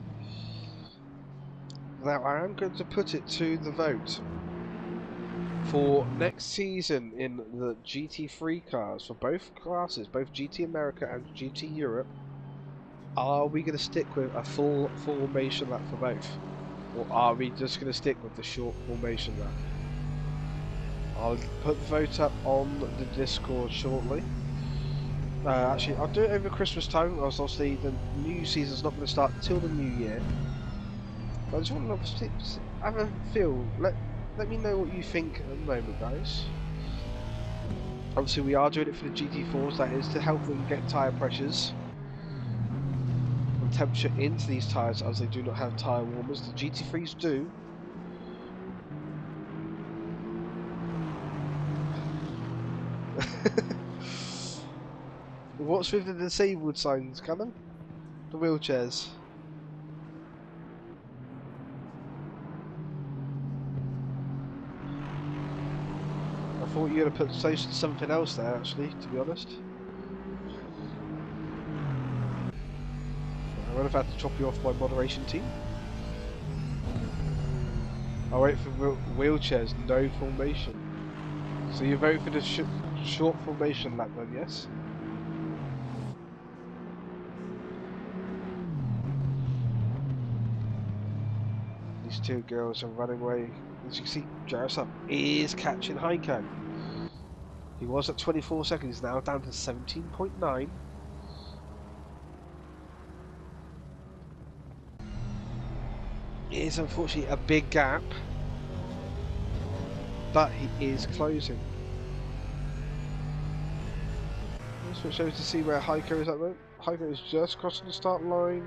Now I am going to put it to the vote for next season in the GT3 cars for both classes, both GT America and GT Europe. Are we going to stick with a full formation lap for both, or are we just going to stick with the short formation lap? I'll put the vote up on the Discord shortly. Actually, I'll do it over Christmas time, as obviously the new season's not going to start until the new year. But I just want to have a feel. Let me know what you think at the moment, guys. Obviously, we are doing it for the GT4s. That is to help them get tyre pressures and temperature into these tyres, as they do not have tyre warmers. The GT3s do. What's with the disabled signs, Callum? The wheelchairs. I thought you were going to put something else there, actually, to be honest. I would have had to chop you off my moderation team. I'll wait for wheelchairs, no formation. So you vote for the short formation lap then, yes? These two girls are running away. As you can see, Jarosov is catching Heiko. He was at 24 seconds, now down to 17.9. It is unfortunately a big gap, but he is closing. Let's switch over to see where Heiko is at the moment. Heiko is just crossing the start line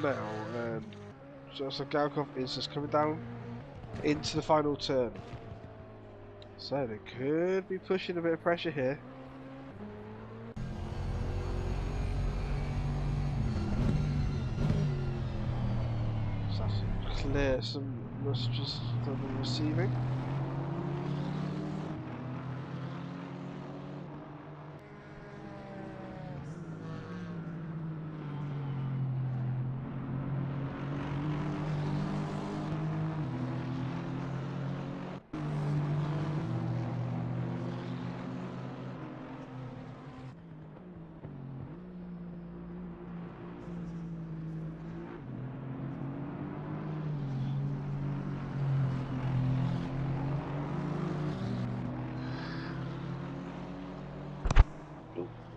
now, and Joseph Galkov is just coming down into the final turn. So they could be pushing a bit of pressure here. So that's clear some messages that I'm receiving.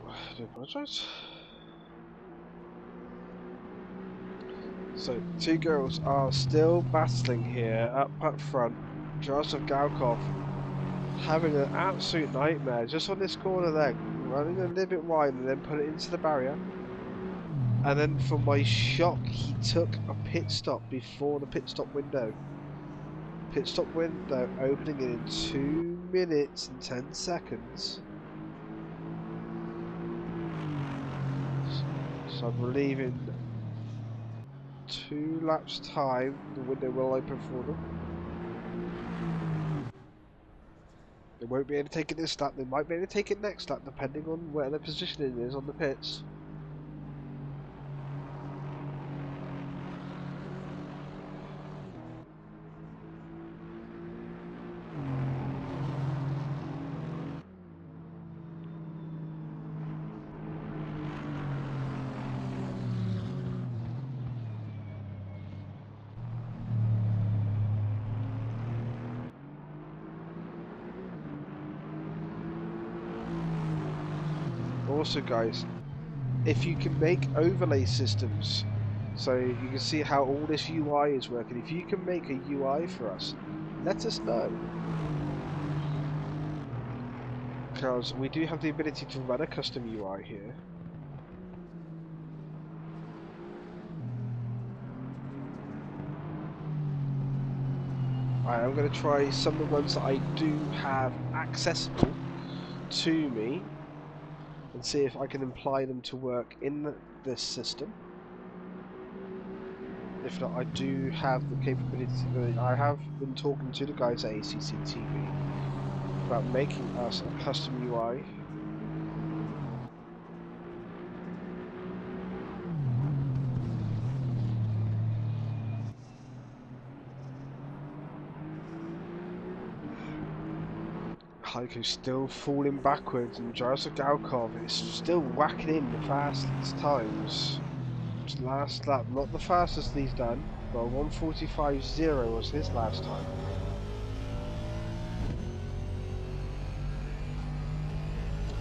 I do apologise. So, two girls are still battling here up front. Joseph Galkov having an absolute nightmare just on this corner there, running a little bit wide and then put it into the barrier. And then, for my shock, he took a pit stop before the pit stop window. Pit stop window opening in 2 minutes and 10 seconds. So I believe in 2 laps time the window will open for them. They won't be able to take it this lap, they might be able to take it next lap depending on where their positioning is on the pits. Also guys, if you can make overlay systems so you can see how all this UI is working, if you can make a UI for us, let us know. Because we do have the ability to run a custom UI here. I'm going to try some of the ones that I do have accessible to me and see if I can imply them to work in this system. If not, I do have the capability. I have been talking to the guys at ACC TV about making us a custom UI. Heiko's still falling backwards, and Joseph Galkov is still whacking in the fastest times. Last lap, not the fastest he's done, but 1:45.0 was his last time.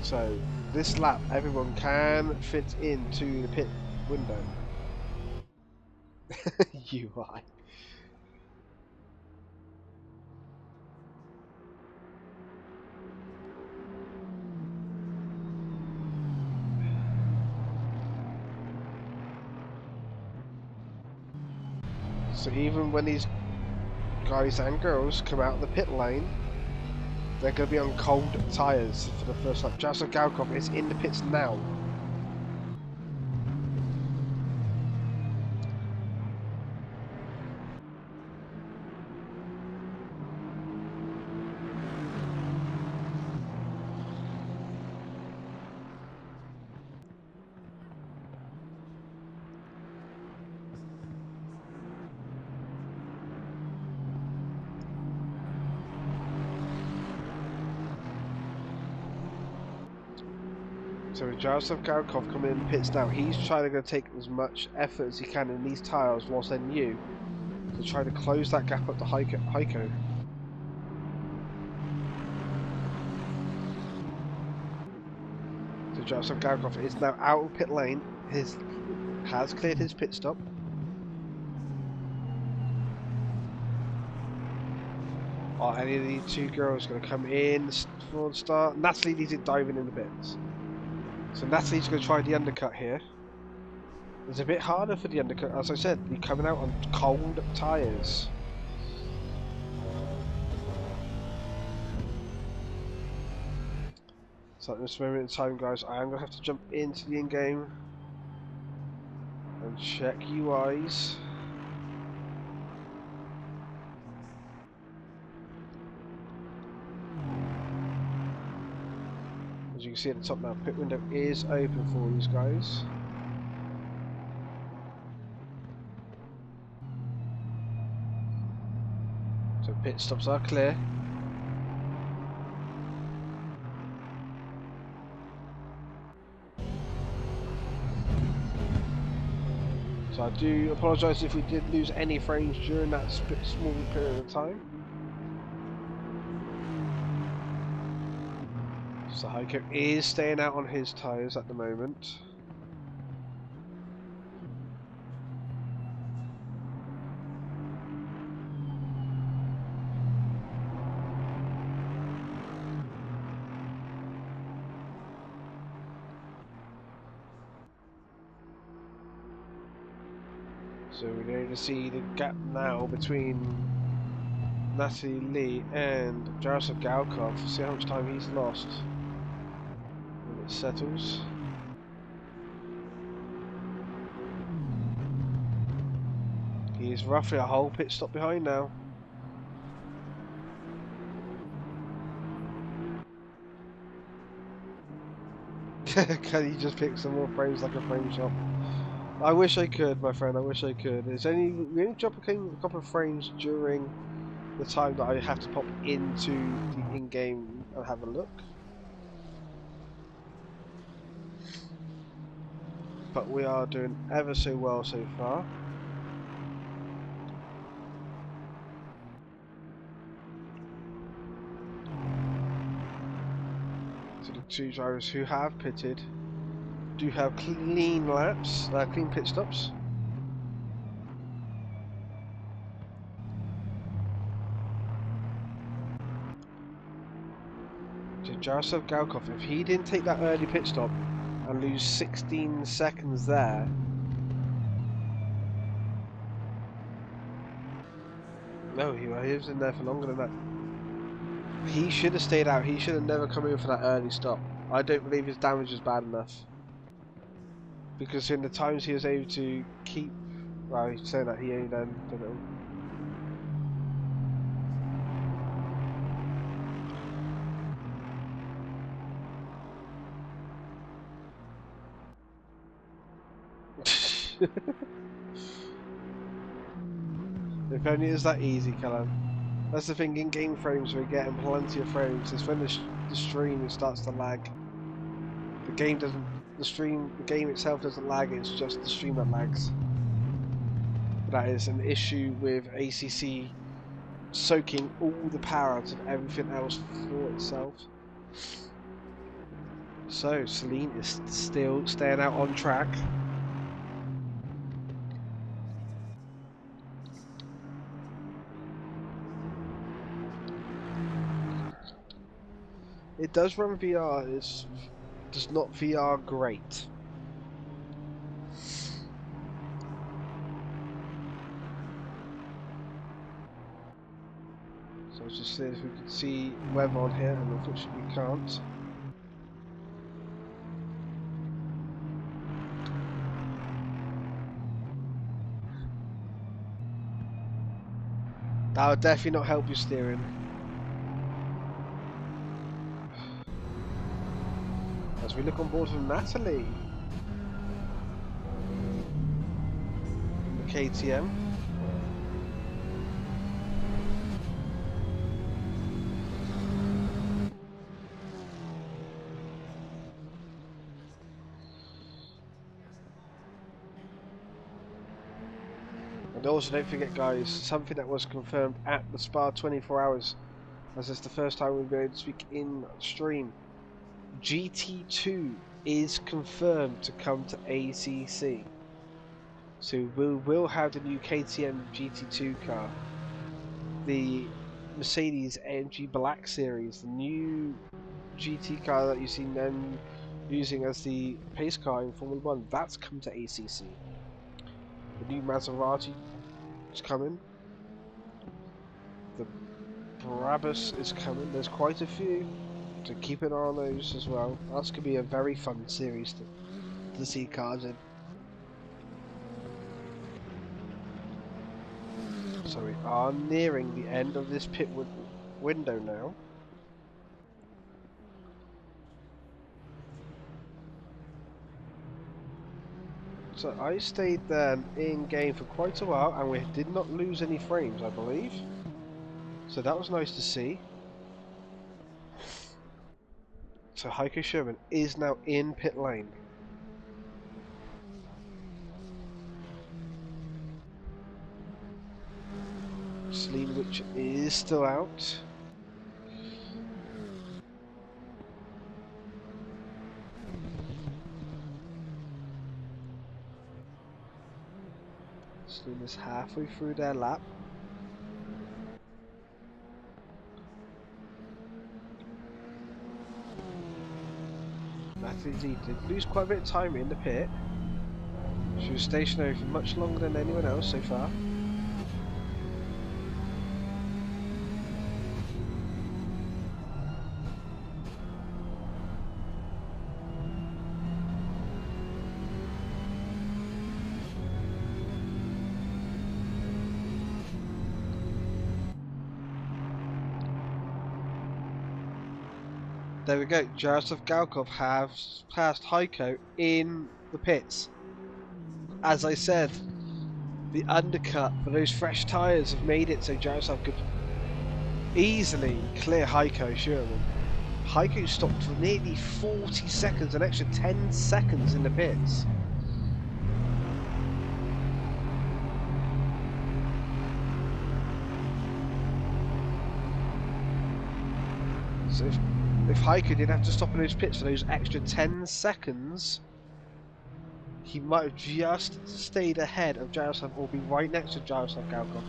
So this lap, everyone can fit into the pit window. UI. So even when these guys and girls come out of the pit lane, they're going to be on cold tyres for the first lap. Joseph Galkov is in the pits now. So with Joseph Galkov coming in the pits now, he's trying to take as much effort as he can in these tyres whilst they're new to try to close that gap up to Heiko. So Joseph Galkov is now out of pit lane. Has cleared his pit stop. Are any of these two girls going to come in for the start? Natalie isn't diving in the pits. So Natalie's going to try the undercut here. It's a bit harder for the undercut, as I said, you're coming out on cold tyres. So at this moment in time, guys, I am going to have to jump into the in-game and check UIs. can see at the top now, pit window is open for these guys. So pit stops are clear. So I do apologise if we did lose any frames during that small period of time. So Heiko is staying out on his tyres at the moment. So we're going to see the gap now between Natalie Lee and Jaroslav Galkov. See how much time he's lost when it settles. He is roughly a whole pit stop behind now. Can you just pick some more frames like a frame shop? I wish I could, my friend. I wish I could. We only drop a couple of frames during the time that I have to pop into the in-game and have a look. But we are doing ever so well so far. So the two drivers who have pitted do have clean laps, clean pit stops. So Jaroslav Galkov, if he didn't take that early pit stop and lose 16 seconds there, no, he was in there for longer than that. He should have stayed out. He should have never come in for that early stop. I don't believe his damage was bad enough. Because in the times he was able to keep... Well, he's saying that he only then did it all. If only it was that easy, Callum. That's the thing, in game frames we're getting plenty of frames. It's when the stream it starts to lag. The game doesn't... The game itself doesn't lag, it's just the stream that lags. That is an issue with ACC soaking all the power out of everything else for itself. So, Celine is still staying out on track. It does run VR, it's just not VR great. So let's just see if we can see weather on here, and unfortunately we can't. That would definitely not help your steering. As we look on board from Natalie in the KTM. And also don't forget guys, something that was confirmed at the Spa 24 hours, as it's the first time we've been able to speak in stream. GT2 is confirmed to come to ACC. So we will have the new KTM GT2 car. The Mercedes AMG Black Series, the new GT car that you've seen them using as the pace car in Formula 1, that's come to ACC. The new Maserati is coming. The Brabus is coming. There's quite a few, so keep an eye on those as well. That's going to be a very fun series to see cars in. So we are nearing the end of this pit window now. So I stayed then in game for quite a while, and we did not lose any frames, I believe. So that was nice to see. So Heiko Sherman is now in pit lane. Celine Witcher is still out. Celine is halfway through their lap. Natalie D did lose quite a bit of time in the pit. She was stationary for much longer than anyone else so far. There we go. Jaroslav Galkov has passed Heiko in the pits. As I said, the undercut for those fresh tyres have made it so Jaroslav could easily clear Heiko Sherman. Heiko stopped for nearly 40 seconds, an extra 10 seconds in the pits. So if Heiko didn't have to stop in those pits for those extra 10 seconds, he might have just stayed ahead of Jaroslav or be right next to Jaroslav Galkov.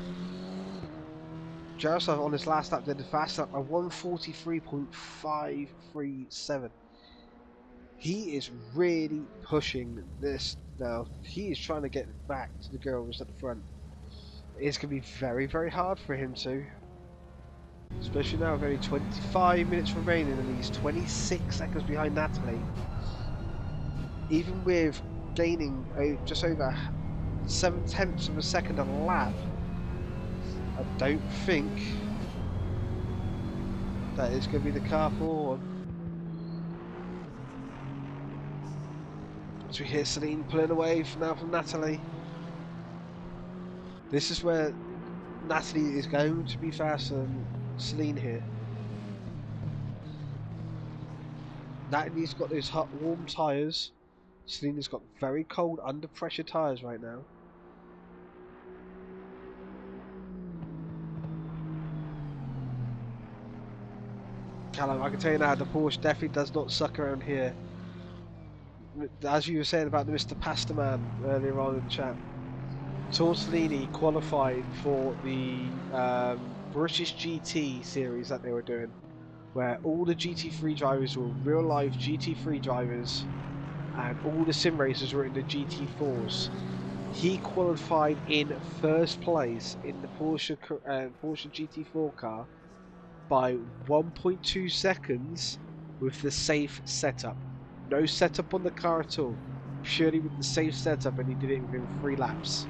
Jaroslav on his last lap did a fast lap of 1:43.537. He is really pushing this now. He is trying to get back to the girls at the front. It's going to be very, very hard for him to. Especially now with only 25 minutes remaining and he's 26 seconds behind Natalie. Even with gaining just over 7/10 of a second a lap, I don't think that is going to be the car forward. So we hear Celine pulling away now from Natalie. This is where Natalie is going to be faster than Celine here. Natalie's got those hot, warm tyres. Celine has got very cold, under pressure tyres right now. Callum, I can tell you now, the Porsche definitely does not suck around here. As you were saying about the Mr. Pasta Man earlier on in the chat, Tortellini qualified for the British GT series that they were doing, where all the GT3 drivers were real life GT3 drivers and all the sim racers were in the GT4s. He qualified in first place in the Porsche GT4 car by 1.2 seconds with the safe setup. No setup on the car at all, purely with the safe setup, and he did it within 3 laps.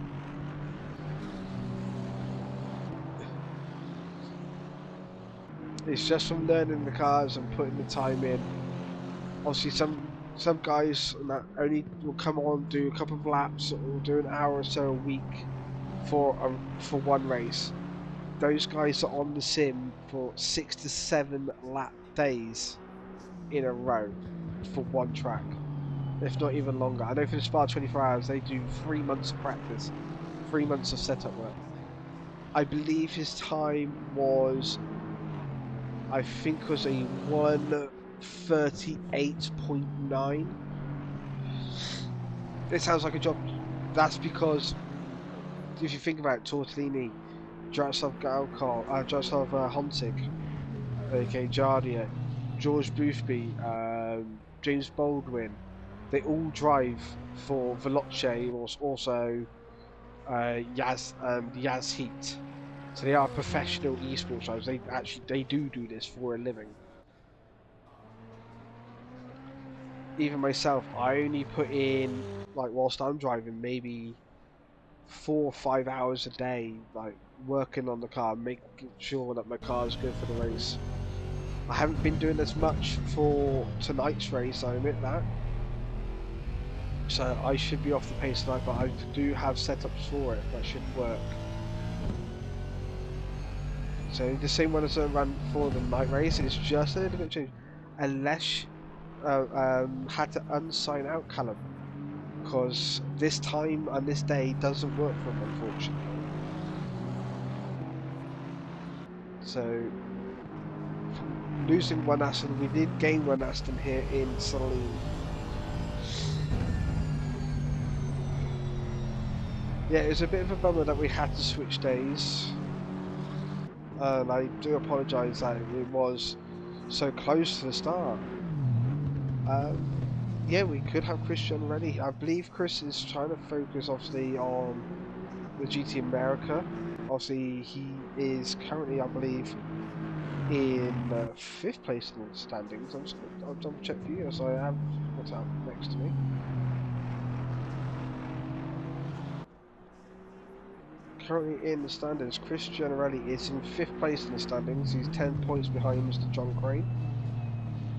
It's just from learning the cars and putting the time in. Obviously some guys that only will come on, do a couple of laps, or do an hour or so a week for one race. Those guys are on the sim for 6 to 7 lap days in a row for one track, if not even longer. I know for the Spa 24 Hours they do 3 months of practice, 3 months of setup work. I believe his time was, I think, was a 1:38.9. It sounds like a job. That's because if you think about it, Tortellini, Jaroslav Galkov, Jaroslav Hontig, aka Jardia, George Boothby, James Baldwin, they all drive for Veloce, also Yaz Heat. So they are professional esports drivers. They do this for a living. Even myself, I only put in, like, whilst I'm driving, maybe 4 or 5 hours a day, like, working on the car, making sure that my car is good for the race. I haven't been doing as much for tonight's race, I admit that. So I should be off the pace tonight, but I do have setups for it that should work. So the same one as I ran for the night race, it's just a little bit changed. Unless had to unsign out Callum, because this time and this day doesn't work for him, unfortunately. So losing one Aston, we did gain one Aston here in Saleen. Yeah, it was a bit of a bummer that we had to switch days. And I do apologise that it was so close to the start. Yeah, we could have Christian ready. I believe Chris is trying to focus obviously on the GT America. Obviously, he is currently, I believe, in 5th place in the standings. I'm just I'll double check for you as I have got it up next to me. Currently in the standings, Chris Gianarelli is in 5th place in the standings. He's 10 points behind Mr. John Crane.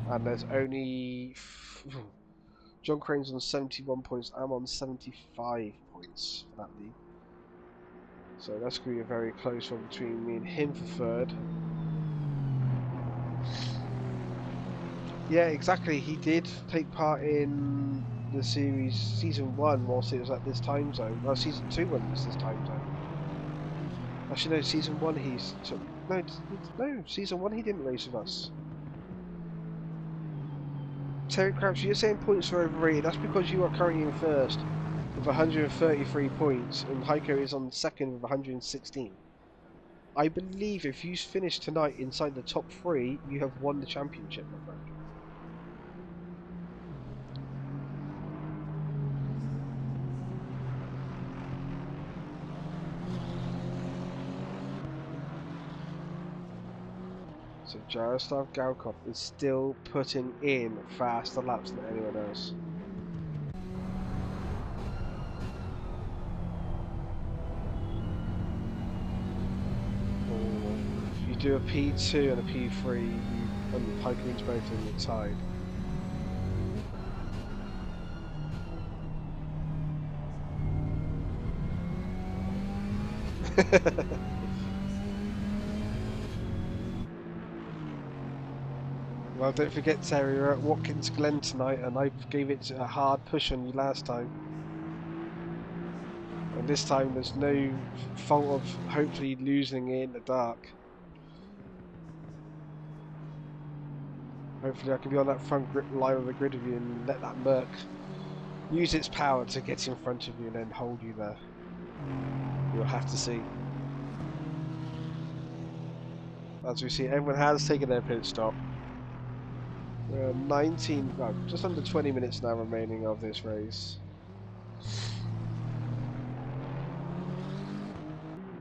And there's only... John Crane's on 71 points. I'm on 75 points for that league. So that's going to be a very close one between me and him for 3rd. Yeah, exactly. He did take part in the series season 1 whilst it was at this time zone. Well, season 2 when it was this time zone. Actually, no, season 1 he's took. No, season 1 he didn't race with us. Terry Crouch, you're saying points are overrated. That's because you are currently in 1st with 133 points, and Heiko is on 2nd with 116. I believe if you finish tonight inside the top 3, you have won the championship, my friend. So Jaroslav Galkov is still putting in faster laps than anyone else. If you do a P2 and a P3, and Heiko wins both of them, you're tied. Well, don't forget, Terry, you're at Watkins Glen tonight, and I gave it a hard push on you last time. And this time, there's no fault of hopefully losing in the dark. Hopefully, I can be on that front line of the grid of you and let that Merc use its power to get in front of you and then hold you there. We'll have to see. As we see, everyone has taken their pit stop. We're 19, well, just under 20 minutes now remaining of this race.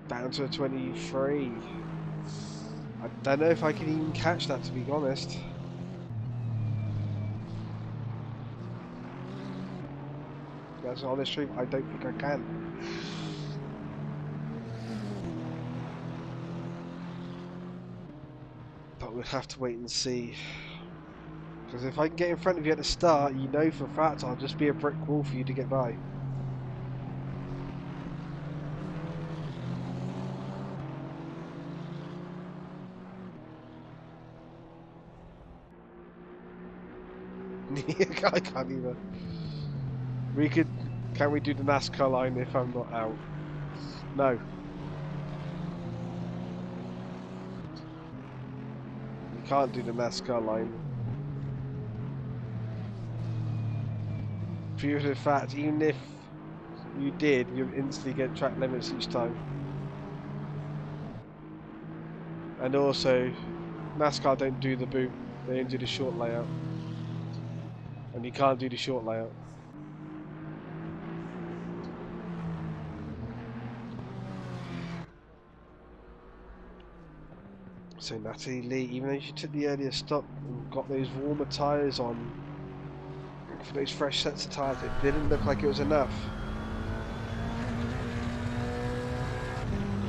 Down to 23. I don't know if I can even catch that, to be honest. That's an honest truth, I don't think I can. But we'll have to wait and see. Because if I can get in front of you at the start, you know for a fact I'll just be a brick wall for you to get by. I can't either. Can we do the NASCAR line if I'm not out? No. We can't do the NASCAR line. Due to the fact, even if you did, you'll instantly get track limits each time. And also, NASCAR don't do the boot, they only do the short layout. And you can't do the short layout. So Natalie Lee, even though she took the earlier stop and got those warmer tyres on, for those fresh sets of tyres, it didn't look like it was enough.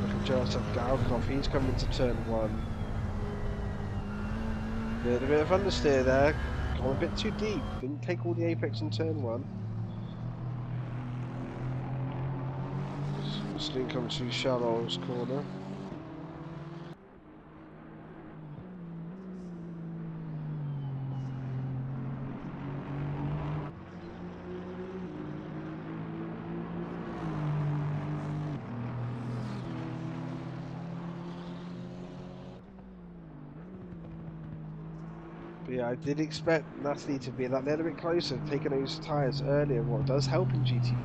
Look at Joseph Galkov, he's coming into turn 1. Did a bit of understeer there, gone a bit too deep, didn't take all the apex in turn 1. Celine comes through Charlotte's corner. But yeah, I did expect Natalie to be that little bit closer, taking those tyres earlier, what does help in GT4.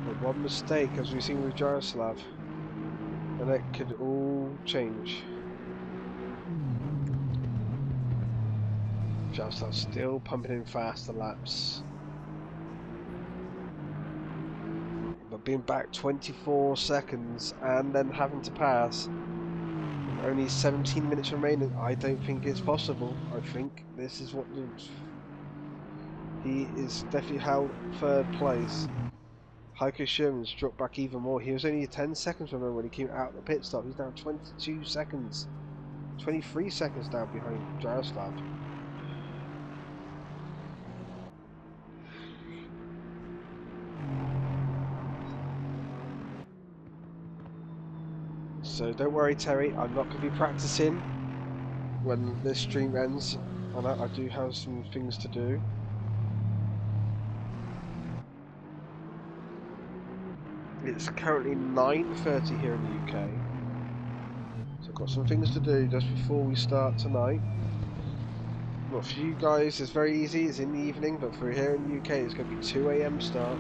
But one mistake, as we've seen with Jaroslav, and it could all change. Jaroslav still pumping in faster laps. But being back 24 seconds and then having to pass with only 17 minutes remaining, I don't think it's possible. I think this is what he is definitely held third place. Heiko Sherman's dropped back even more. He was only 10 seconds from him when he came out of the pit stop. He's now 22 seconds. 23 seconds down behind Jaroslav. So don't worry, Terry, I'm not going to be practicing when this stream ends. I do have some things to do. It's currently 9:30 here in the UK. So I've got some things to do just before we start tonight. Well, for you guys, it's very easy. It's in the evening, but for here in the UK, it's going to be 2 AM start.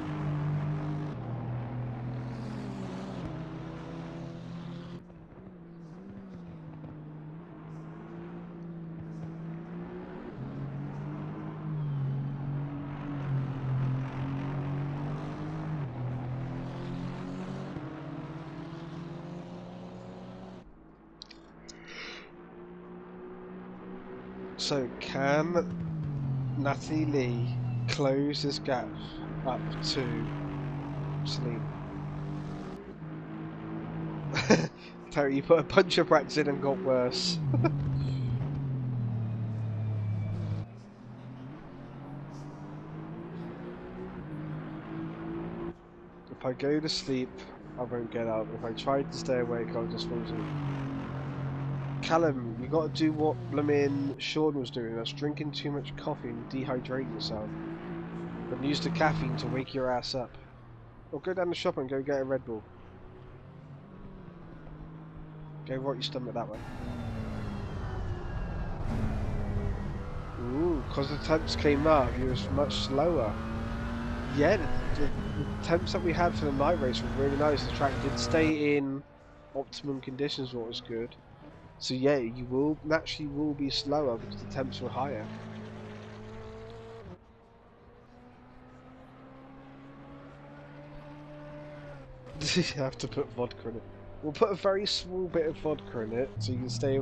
So can Natalie Lee close this gap up to Celine? Terry, you put a bunch of practice in and got worse. If I go to sleep, I won't get up. If I try to stay awake, I'll just fall asleep. Callum, you got to do what Blimmin' Sean was doing. That's drinking too much coffee and dehydrating yourself. But use the caffeine to wake your ass up. Or go down the shop and go get a Red Bull. Go right your stomach that way. Ooh, because the temps came up, he was much slower. Yeah, the temps that we had for the night race were really nice. The track did stay in optimum conditions, what was good. So yeah, you will naturally be slower because the temps were higher. You have to put vodka in it. We'll put a very small bit of vodka in it, so you can stay.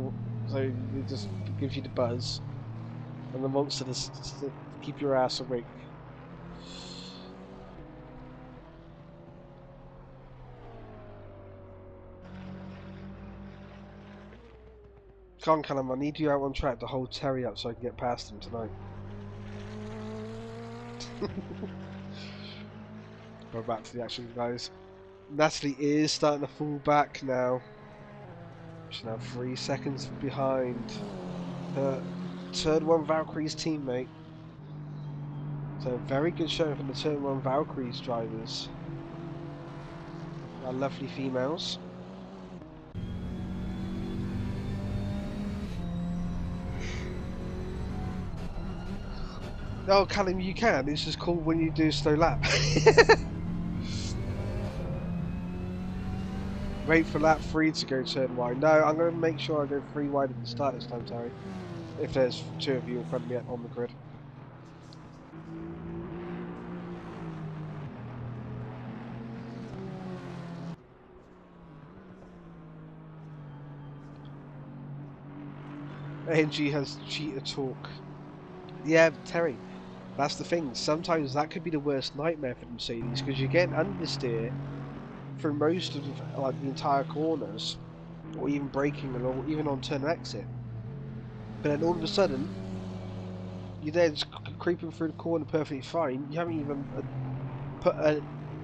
So it just gives you the buzz, and the monster just to keep your ass awake. Come on, Callum, I need you out on track to hold Terry up so I can get past him tonight. Go back to the action, guys. Natalie is starting to fall back now. She's now 3 seconds behind her Rd1 Valkyrie's teammate. So very good showing from the Rd1 Valkyrie's drivers. Our lovely females. Oh, Callum, you can. It's just cool when you do slow lap. Wait for lap 3 to go turn wide. No, I'm going to make sure I go 3 wide at the start this time, Terry. If there's 2 of you in front of me on the grid. ANG has cheater talk. Yeah, Terry. That's the thing. Sometimes that could be the worst nightmare for the Mercedes because you're getting understeer through most of like the entire corners, or even braking, or even on turn exit. But then all of a sudden, you're there just creeping through the corner perfectly fine. You haven't even put a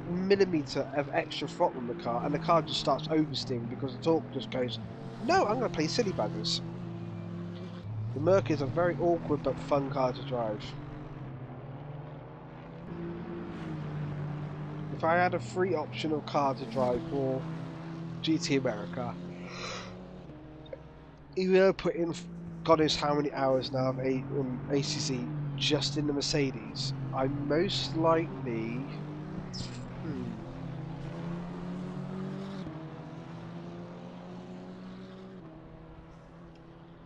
millimeter of extra throttle in the car, and the car just starts oversteering because the torque just goes, no, I'm going to play silly buggers. The Merc is a very awkward but fun car to drive. If I had a free optional car to drive for GT America, even though I put in God knows how many hours now of ACC just in the Mercedes, I'm most likely.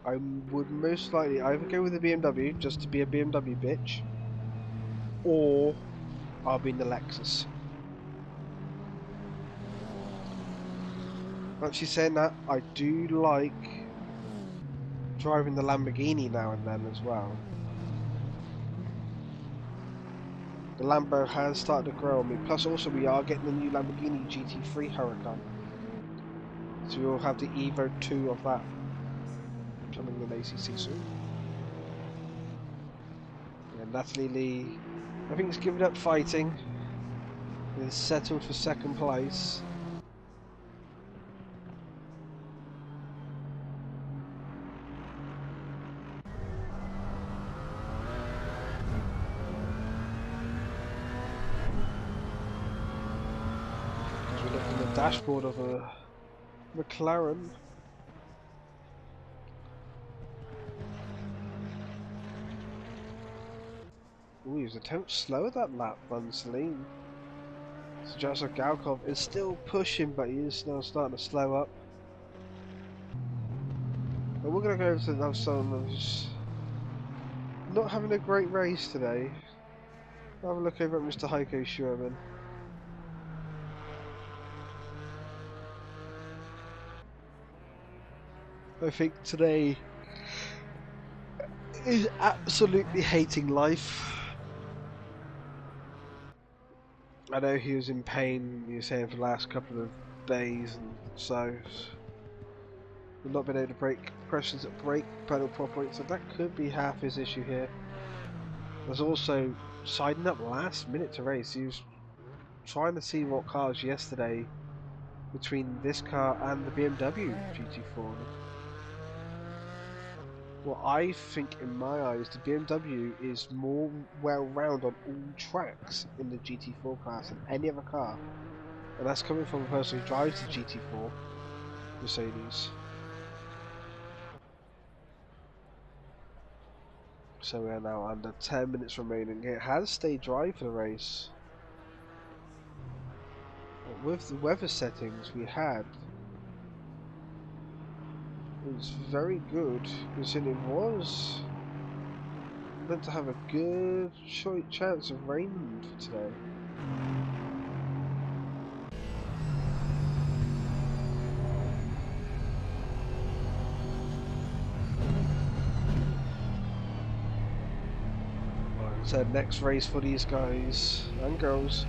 I would most likely either go with the BMW just to be a BMW bitch, or I'll be in the Lexus. Actually, saying that, I do like driving the Lamborghini now and then as well. The Lambo has started to grow on me. Plus, also, we are getting the new Lamborghini GT3 Huracan. So we'll have the Evo 2 of that coming in ACC soon. Yeah, Natalie Lee, I think, has given up fighting. Is settled for second place. As we look from the dashboard of a McLaren. Ooh, he was a tenth slower that lap than Celine. So Jacek Galkov is still pushing, but he is now starting to slow up. But we're going to go over to have someone who's not having a great race today. Have a look over at Mr. Heiko Sherman. I think today is absolutely hating life. I know he was in pain, you were saying, for the last couple of days, and so we've not been able to press his brake pedal properly, so that could be half his issue here. There's also siding up last minute to race. He was trying to see what cars yesterday between this car and the BMW GT4. Well, I think in my eyes the BMW is more well-rounded on all tracks in the GT4 class than any other car. And that's coming from a person who drives the GT4 Mercedes. So we are now under 10 minutes remaining. It has stayed dry for the race. But with the weather settings we had, it's very good, considering it was meant to have a good chance of rain for today. So next race for these guys and girls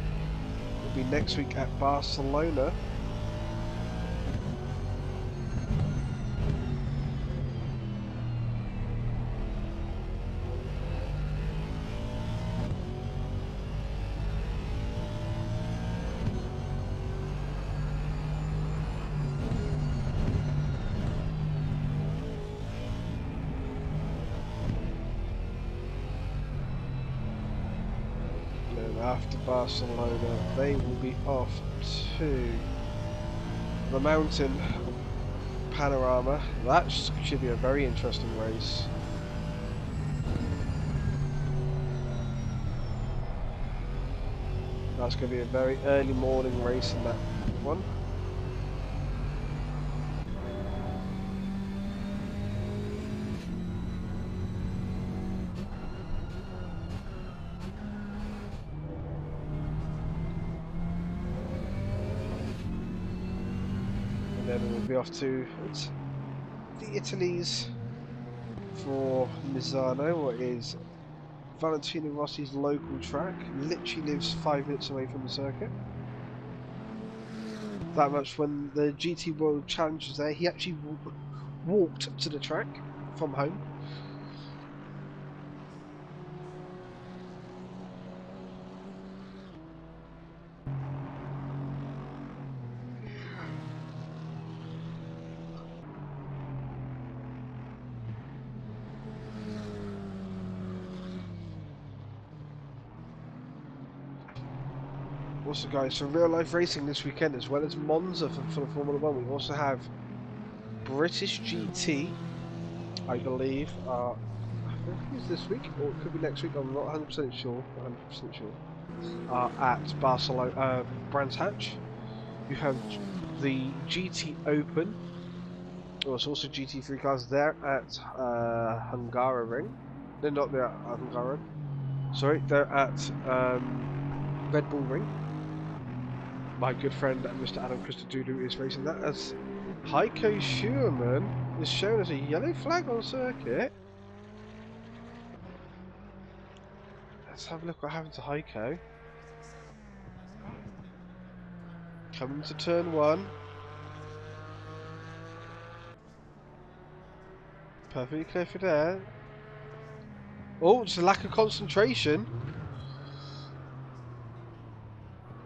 will be next week at Barcelona. After Barcelona, they will be off to the mountain panorama. That should be a very interesting race. That's going to be a very early morning race in that one. And then we'll be off to the Italy's for Misano, what is Valentino Rossi's local track. Literally lives 5 minutes away from the circuit. That much when the GT World Challenge was there, he actually walked to the track from home. Also, guys, for real life racing this weekend, as well as Monza for the Formula 1, we also have British GT, I believe. I think it's this week, or it could be next week. I'm not 100% sure. 100% sure. At Barcelona, Brands Hatch. You have the GT Open. Oh, it's also GT3 cars there at Hungaroring. They're not there at Hungaroring. Sorry, they're at Red Bull Ring. My good friend Mr. Adam Christodoulou is racing that as Heiko Schumann is shown as a yellow flag on circuit. Let's have a look what happened to Heiko. Coming to turn 1. Perfectly clear for there. Oh, it's a lack of concentration.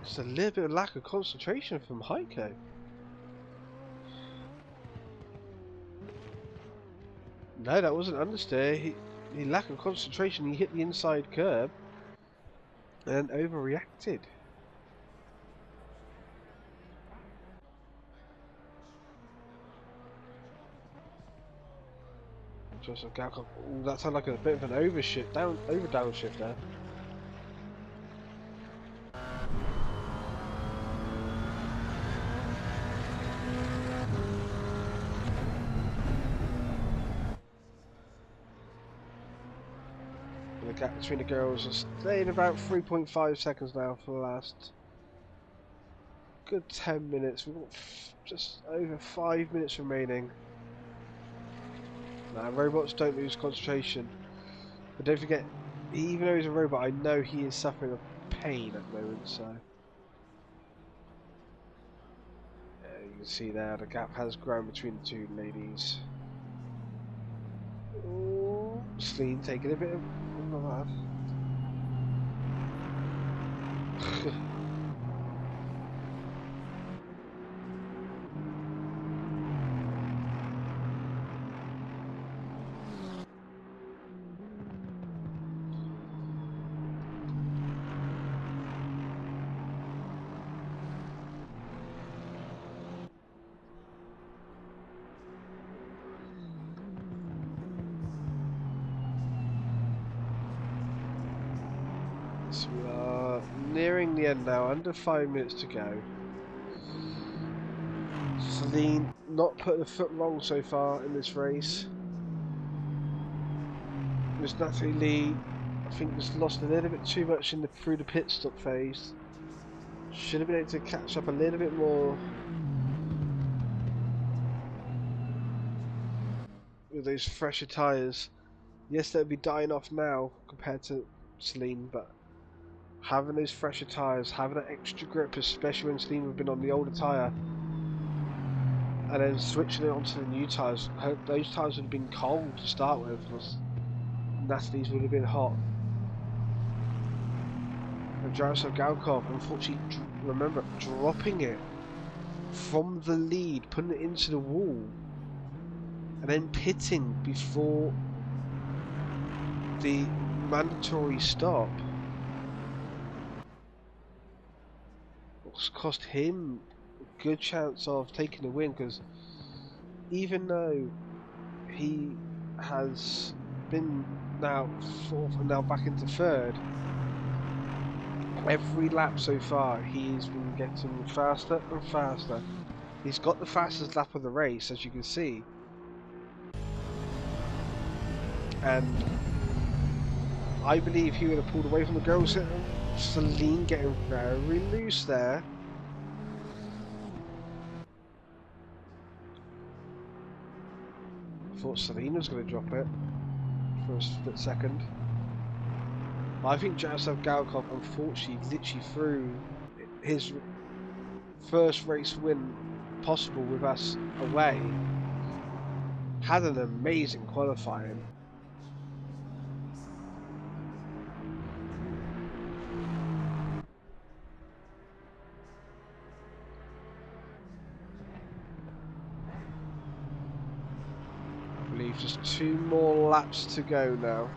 Just a little bit of lack of concentration from Heiko. No, that wasn't understeer. He lack of concentration. He hit the inside curb and overreacted. Joseph Galcon. Ooh, that sounded like a bit of an overshift, downshift there. The gap between the girls is staying about 3.5 seconds now for the last good 10 minutes. We've got just over 5 minutes remaining. Now, robots don't lose concentration. But don't forget, even though he's a robot, I know he is suffering a pain at the moment, so... Yeah, you can see there, the gap has grown between the two ladies. Oh, Celine taking a bit of... So we are nearing the end now, under 5 minutes to go. Celine not putting a foot wrong so far in this race. Miss Natalie Lee, I think, just lost a little bit too much through the pit stop phase. Should have been able to catch up a little bit more with those fresher tyres. Yes, they'll be dying off now compared to Celine, but having those fresher tyres, having that extra grip, especially when Celine would have been on the older tyre, and then switching it onto the new tyres, those tyres would have been cold to start with. Natalie's would have been hot. And Jaroslav Galkov, unfortunately, remember, dropping it from the lead, putting it into the wall, and then pitting before the mandatory stop. It's cost him a good chance of taking the win, because even though he has been now fourth and now back into third, every lap so far he's been getting faster and faster. He's got the fastest lap of the race, as you can see, and I believe he would have pulled away from the girls. Celine getting very loose there. I thought Celine was going to drop it for a split second. I think Jaroslav Galkov unfortunately literally threw his first race win possible with us away. Had an amazing qualifying. I believe just 2 more laps to go now.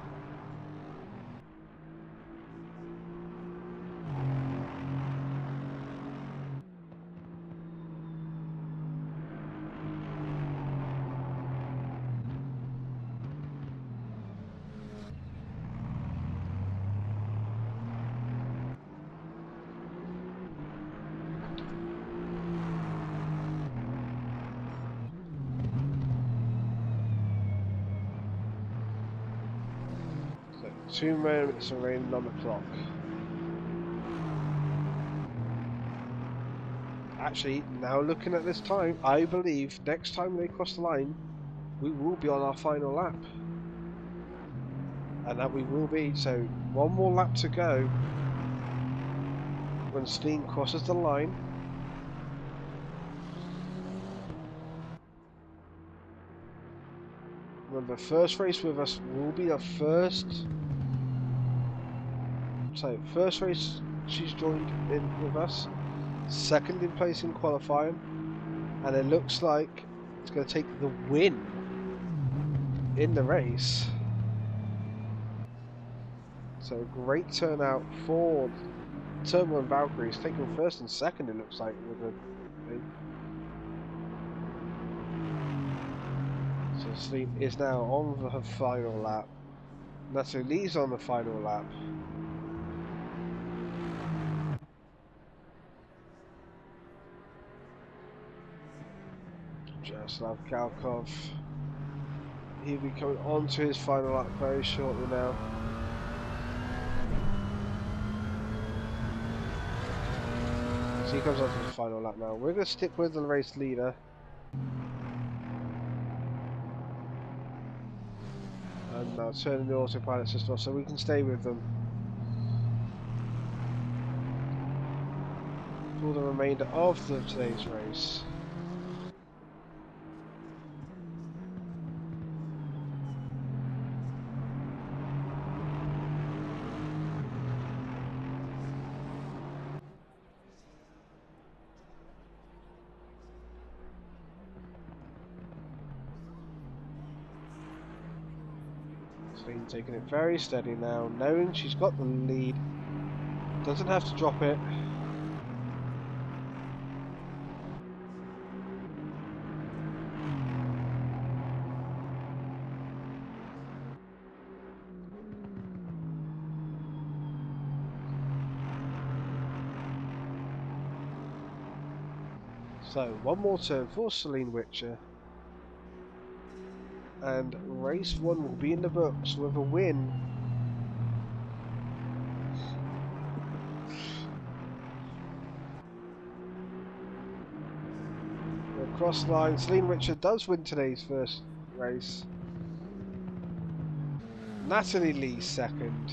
So 2 minutes remaining on the clock. Actually, now looking at this time, I believe next time they cross the line, we will be on our final lap. And that we will be. So 1 more lap to go when Steen crosses the line. Remember, first race with us will be the first. So first race she's joined in with us. Second in place in qualifying. And it looks like it's going to take the win in the race. So great turnout for Turbo and Valkyries, taking first and second it looks like with a. So Sleep is now on her final lap. Natalie Lee's on the final lap. Jaroslav Galkov. He'll be coming on to his final lap very shortly now. So he comes on to his final lap now. We're going to stick with the race leader. And now turning the autopilot system off so we can stay with them for the remainder of today's race. Celine taking it very steady now, knowing she's got the lead. Doesn't have to drop it. So, 1 more turn for Celine Witcher. And race 1 will be in the books with a win. Across the line, Celine Witcher does win today's first race. Natalie Lee second.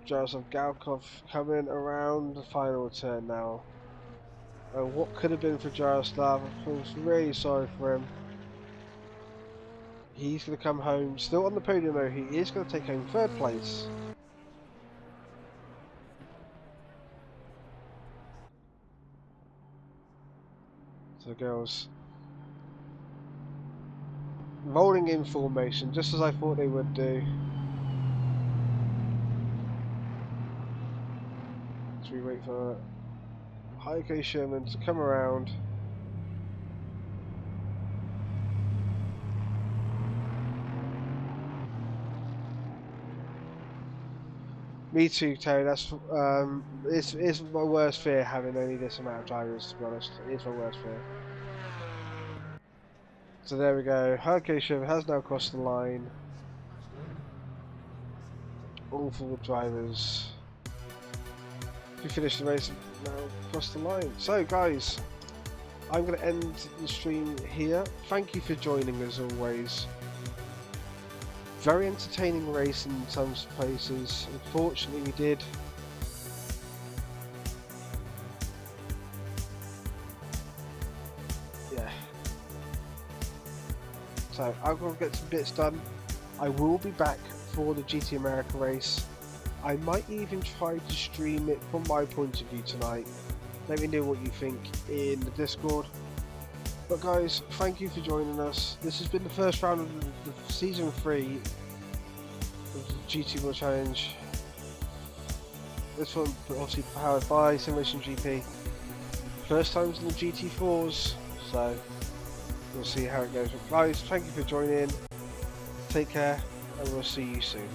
Jaroslav Galkov coming around the final turn now. What could have been for Jaroslav, I feel really sorry for him. He's going to come home, still on the podium though, he is going to take home 3rd place. So the girls rolling in formation, just as I thought they would do. So we wait for Heike Sherman to come around. Me too, Terry. That's it's my worst fear having only this amount of drivers. To be honest, it's my worst fear. So there we go. Heike Sherman has now crossed the line. All 4 drivers. We finished the race now across the line. So guys, I'm going to end the stream here. Thank you for joining as always. Very entertaining race in some places. Unfortunately, we did. Yeah. So I'm going to get some bits done. I will be back for the GT America race. I might even try to stream it from my point of view tonight. Let me know what you think in the Discord. But guys, thank you for joining us. This has been the first round of the Season 3 of the GT World Challenge. This one obviously powered by Simulation GP. First times in the GT4s, so we'll see how it goes. But guys, thank you for joining. Take care, and we'll see you soon.